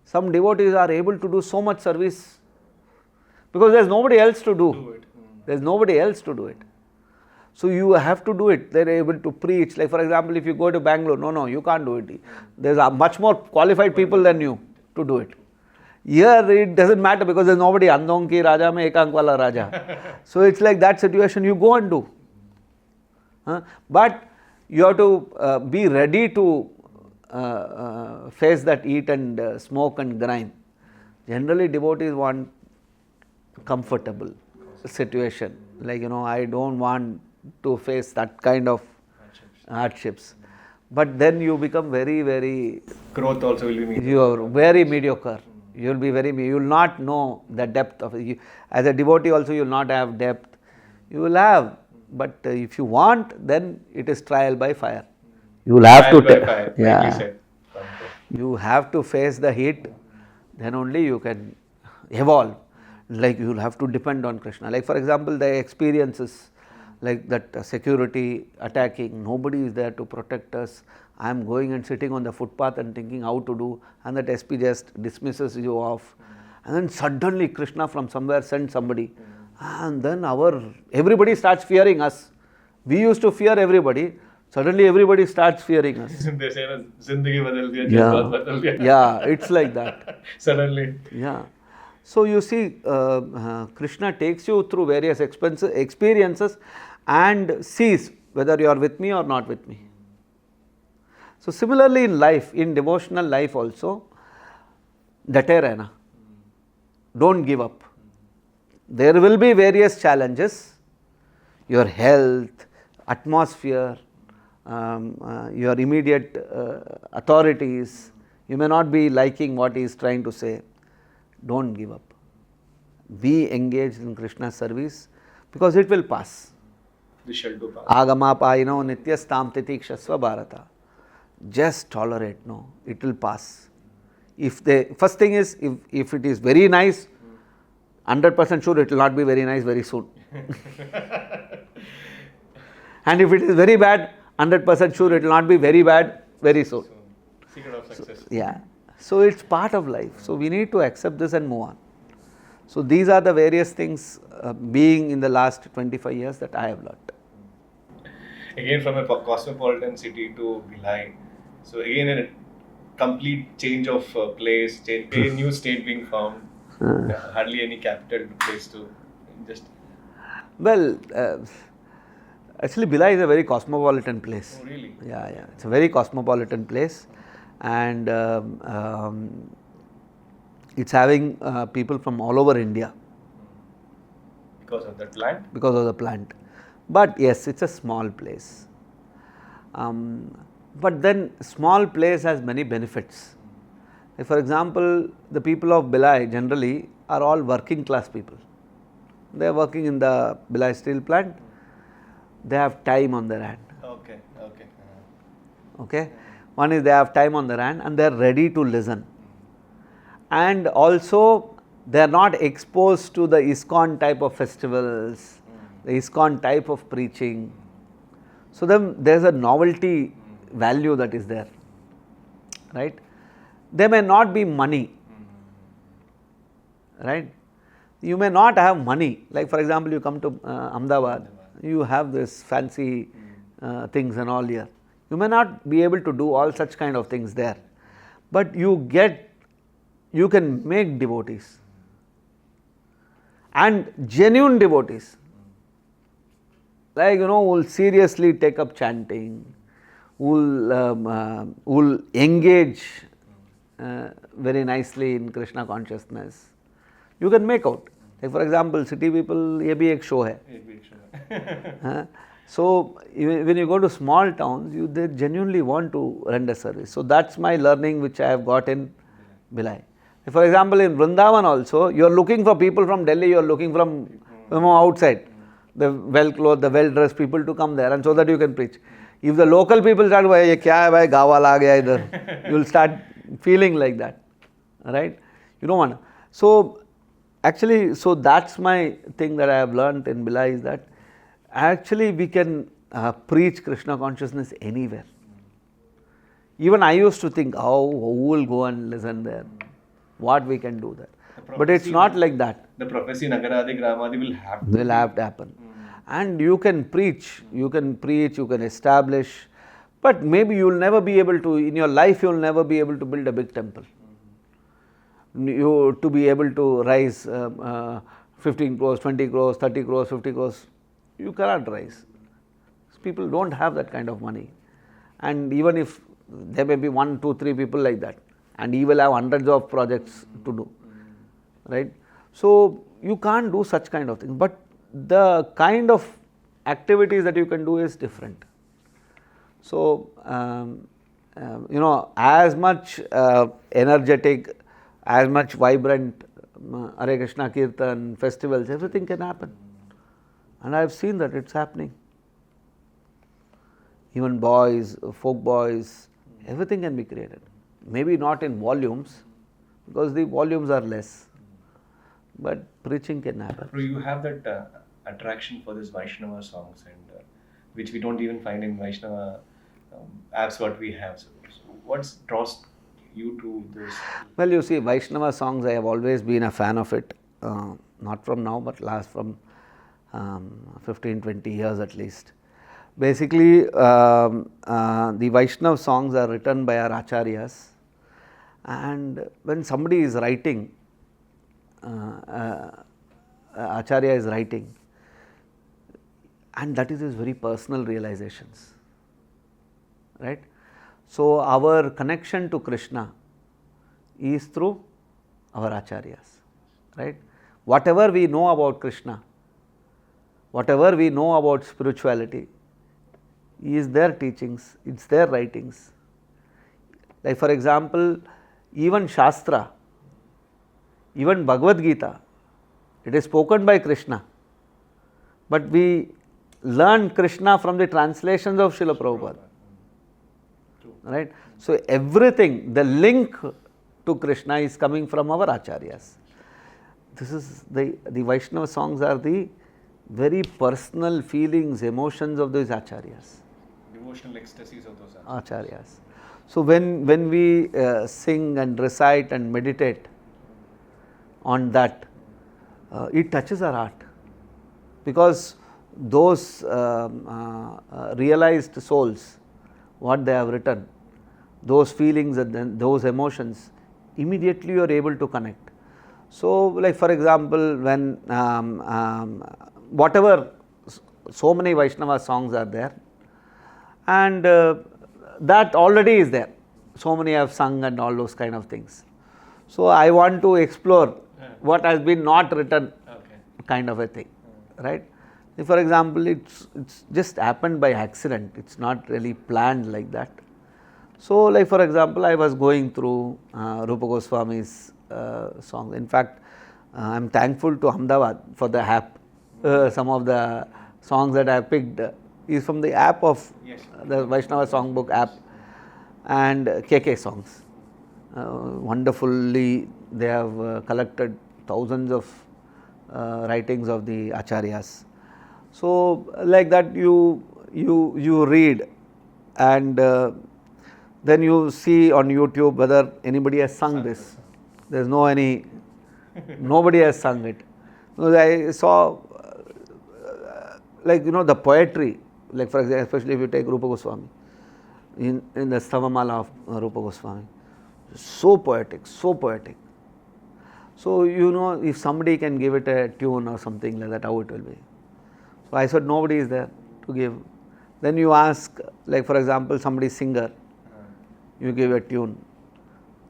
Some devotees are able to do so much service because there is nobody else to do. There is nobody else to do it. So you have to do it. They are able to preach. Like for example, if you go to Bangalore, no, you can't do it. There are much more qualified people than you to do it. Here it doesn't matter because there is nobody. Andon ki Raja mein ekank wala Raja. So it's like that situation, you go and do. But you have to be ready to face that heat and smoke and grime. Generally devotees want comfortable situation. Like, I don't want to face that kind of hardships. But then you become very, very... Growth also will be mediocre. You are very mediocre. You will be you will not know the depth of it. As a devotee also you will not have depth. You will have, but if you want, then it is trial by fire. You will have you have to face the heat, then only you can evolve. Like you will have to depend on Krishna. Like for example, the experiences like that security attacking, nobody is there to protect us. I am going and sitting on the footpath and thinking how to do, and that SP just dismisses you off. And then suddenly Krishna from somewhere sends somebody, and then everybody starts fearing us. We used to fear everybody. Suddenly everybody starts fearing us. They say, Zindagi badal diya, yeah, it's like that. Suddenly. Yeah. So you see, Krishna takes you through various experiences and sees whether you are with me or not with me. So similarly in life, in devotional life also, date rehna. Don't give up. There will be various challenges, your health, atmosphere, your immediate authorities. You may not be liking what he is trying to say. Don't give up. Be engaged in Krishna's service because it will pass. This shall do pass. Agama payino nityastam titikshasva bharata. Just tolerate, it will pass. First thing is, if it is very nice, 100% sure it will not be very nice very soon. And if it is very bad, 100% sure it will not be very bad very soon. Secret of success. Yeah. So it's part of life. So we need to accept this and move on. So these are the various things being in the last 25 years that I have learnt. Again, from a cosmopolitan city to Bhilai. So again, a complete change of place, a new state being found. Hardly any capital place to just... Well, actually Bhilai is a very cosmopolitan place. Oh, really? Yeah. It's a very cosmopolitan place. And it's having people from all over India. Because of that plant? Because of the plant. But yes, it's a small place. But then small place has many benefits. Like for example, the people of Bhilai generally are all working class people. They are working in the Bhilai steel plant. They have time on their hand. Okay. One is they have time on their hand and they are ready to listen. And also they are not exposed to the ISKCON type of festivals, the ISKCON type of preaching. So then there is a novelty value that is there, right? There may not be money, right? You may not have money. Like for example, you come to Ahmedabad, you have this fancy things and all here. You may not be able to do all such kind of things there, but you can make devotees. and genuine devotees, like who will seriously take up chanting, who will engage very nicely in Krishna consciousness, you can make out. Like for example, city people, ye bhi ek show hai. So when you go to small towns, they genuinely want to render service. So that's my learning which I have got in Bhilai. For example, in Vrindavan also, you are looking for people from Delhi, you are looking from outside, the well clothed, the well dressed people to come there, and so that you can preach. If the local people start, ye kya hai bhai, gawa la gaya idhar, you will start feeling like that, right? You don't want to. So actually, so that's my thing that I have learned in Bhilai, is that actually we can preach Krishna consciousness anywhere. Even I used to think, who will go and listen there? What we can do there? But it's not like that. The prophecy Nagaradi Gramadi will have to happen. And you can preach, you can establish, but maybe you will never be able to, in your life you will never be able to build a big temple. You to be able to raise 15 crores, 20 crores, 30 crores, 50 crores, you cannot raise. People don't have that kind of money. And even if there may be 1, 2, 3 people like that, and he will have hundreds of projects to do, right? So you can't do such kind of things, but the kind of activities that you can do is different. So as much energetic, as much vibrant Hare Krishna Kirtan, festivals, everything can happen. And I have seen that it's happening. Even boys, folk boys, everything can be created. Maybe not in volumes, because the volumes are less, but preaching can happen. You have that attraction for these Vaishnava songs, and which we don't even find in Vaishnava apps what we have. So what draws you to this? Well, you see, Vaishnava songs, I have always been a fan of it, not from now, but last from 15, 20 years at least. Basically, the Vaishnava songs are written by our acharyas, and when somebody is writing, acharya is writing, and that is his very personal realizations, right? So our connection to Krishna is through our acharyas, right? Whatever we know about Krishna, whatever we know about spirituality, is their teachings, it's their writings. Like for example, even Shastra, even Bhagavad Gita, it is spoken by Krishna, but we learn Krishna from the translations of Srila Prabhupada, right? So everything, the link to Krishna is coming from our acharyas. This is the Vaishnava songs are the very personal feelings, emotions of those acharyas. Devotional ecstasies of those acharyas. So when we sing and recite and meditate on that, it touches our heart, because those realized souls, what they have written, those feelings and those emotions, immediately you are able to connect. So like for example, when whatever, so many Vaishnava songs are there, and that already is there. So many have sung and all those kind of things. So I want to explore what has been not written, kind of a thing, right? For example, it's just happened by accident. It's not really planned like that. So like for example, I was going through Rupa Goswami's songs. In fact, I am thankful to Ahmedabad for the app. Some of the songs that I have picked is from the app of the Vaishnava Songbook app, and KK songs. Wonderfully, they have collected thousands of writings of the acharyas. So like that you read, and then you see on YouTube whether anybody has sung this. There's nobody has sung it. So I saw like the poetry, like for example, especially if you take Rupa Goswami, in the Stavamala of Rupa Goswami, so poetic, so poetic. So, if somebody can give it a tune or something like that, how it will be. So, I said nobody is there to give. Then you ask, like for example, somebody singer, you give a tune,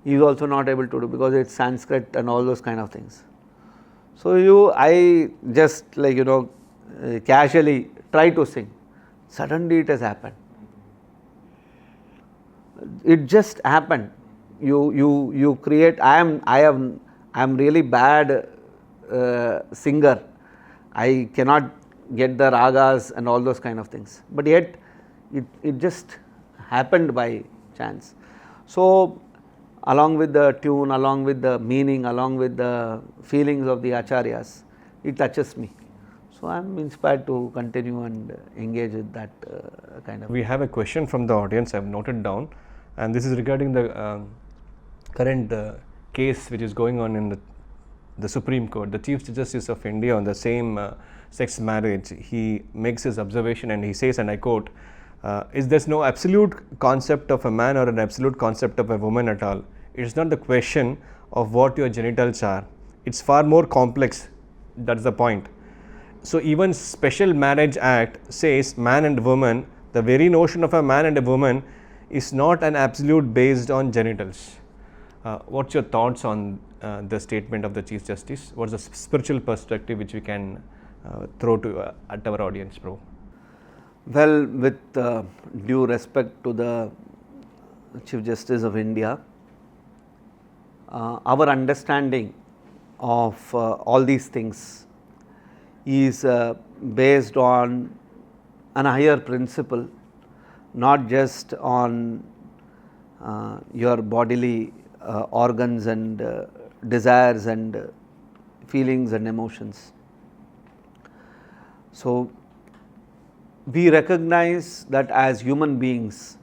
he is also not able to do because it is Sanskrit and all those kind of things. So, I just casually try to sing, suddenly it has happened. It just happened. You create. I am really bad singer. I cannot get the ragas and all those kind of things. But yet, it just happened by chance. So, along with the tune, along with the meaning, along with the feelings of the acharyas, it touches me. So, I am inspired to continue and engage with that kind of. We have a question from the audience I have noted down, and this is regarding the current case which is going on in the Supreme Court. The Chief Justice of India on the same sex marriage, he makes his observation and he says, and I quote, is there no absolute concept of a man or an absolute concept of a woman at all. It is not the question of what your genitals are. It's far more complex. That's the point. So even Special Marriage Act says man and woman, the very notion of a man and a woman is not an absolute based on genitals. What's your thoughts on the statement of the Chief Justice? What's the spiritual perspective which we can throw to at our audience, bro? Well, with due respect to the Chief Justice of India, our understanding of all these things is based on an higher principle, not just on your bodily organs and desires and feelings and emotions. So, we recognize that as human beings,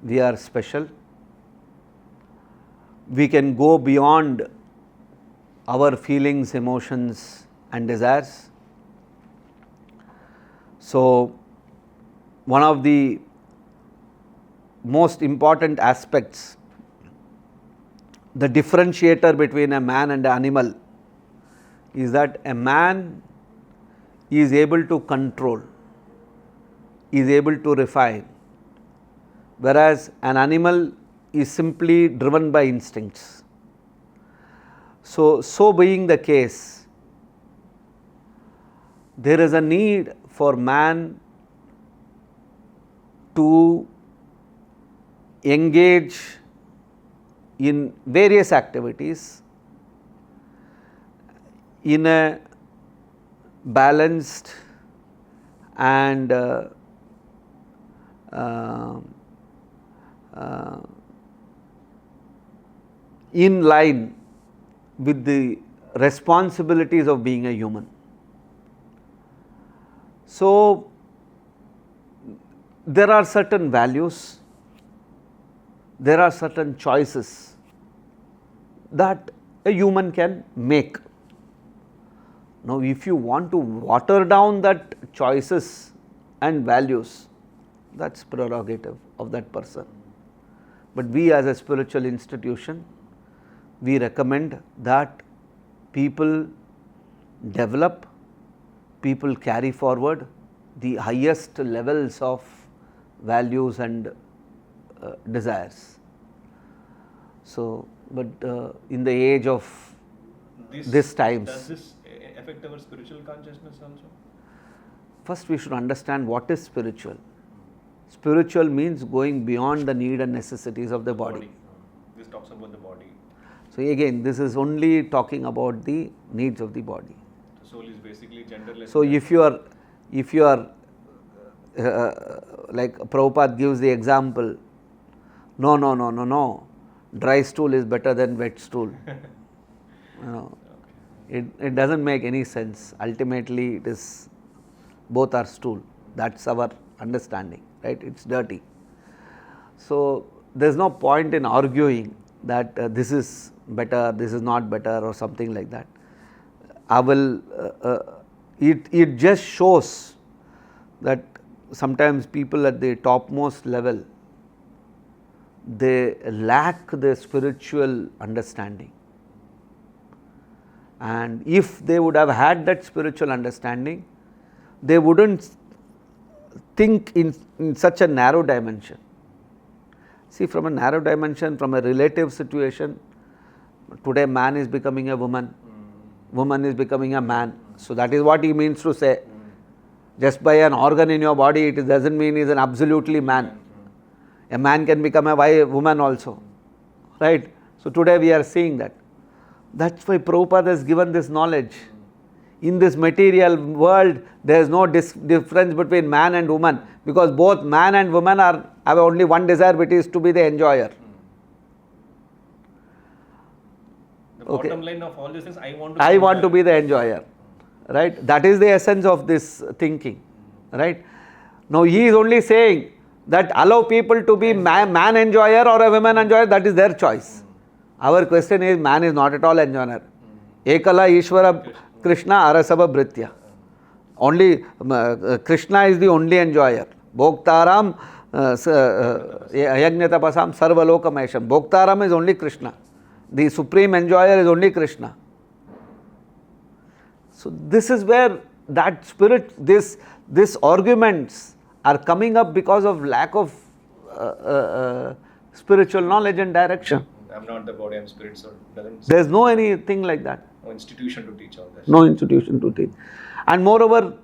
we are special. We can go beyond our feelings, emotions and desires. So, one of the most important aspects, the differentiator between a man and an animal, is that a man is able to control, is able to refine, whereas an animal is simply driven by instincts. So being the case, there is a need for man to engage in various activities in a balanced and in line with the responsibilities of being a human. So, there are certain values, there are certain choices that a human can make. Now, if you want to water down that choices and values, that is prerogative of that person. But we as a spiritual institution, we recommend that people develop, people carry forward the highest levels of values and desires. So, but in the age of these times, does this affect our spiritual consciousness also? First we should understand what is spiritual. Spiritual means going beyond the need and necessities of the body. This talks about the body. So again, this is only talking about the needs of the body. The soul is basically genderless. So if you are like Prabhupada gives the example, no, dry stool is better than wet stool. It doesn't make any sense. Ultimately, it is both are stool. That's our understanding, right? It's dirty. So there's no point in arguing that this is better, this is not better, or something like that. It just shows that sometimes people at the topmost level, they lack the spiritual understanding. And if they would have had that spiritual understanding, they wouldn't think in such a narrow dimension. See, from a narrow dimension, from a relative situation, today man is becoming a woman, woman is becoming a man. So that is what he means to say. Just by an organ in your body, it doesn't mean he is an absolutely man. A man can become a woman also, right? So today we are seeing that. That's why Prabhupada has given this knowledge. In this material world, there is no difference between man and woman, because both man and woman have only one desire, which is to be the enjoyer. The bottom line of all these things, I want to be the enjoyer, right? That is the essence of this thinking, right? Now he is only saying that allow people to be man enjoyer or a woman enjoyer, that is their choice. Our question is, man is not at all enjoyer. Ekala Ishvara Krishna Arasava Bhritya. Only Krishna is the only enjoyer. Bhoktaram Yagnatapasam Sarvalokamesham. Bhoktaram is only Krishna. The supreme enjoyer is only Krishna. So this is where that spirit, this arguments are coming up because of lack of spiritual knowledge and direction. I'm not the body, I'm spirit, so there's no anything like that. No institution to teach all that. No institution to teach. And moreover,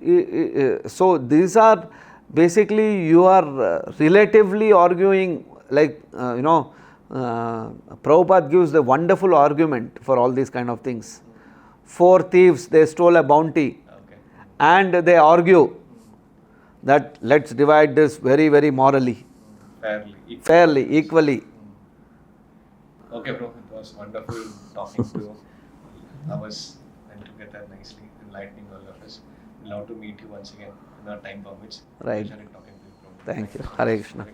so these are basically, you are relatively arguing, like, Prabhupada gives the wonderful argument for all these kind of things. 4 thieves, they stole a bounty, and they argue that let's divide this very, very morally, fairly, equally. Okay, bro, it was wonderful talking to you. Hours went together nicely, enlightening all of us. We'll love to meet you once again when our time permits. Right. Talking to you, bro. Thank you. Hare Krishna.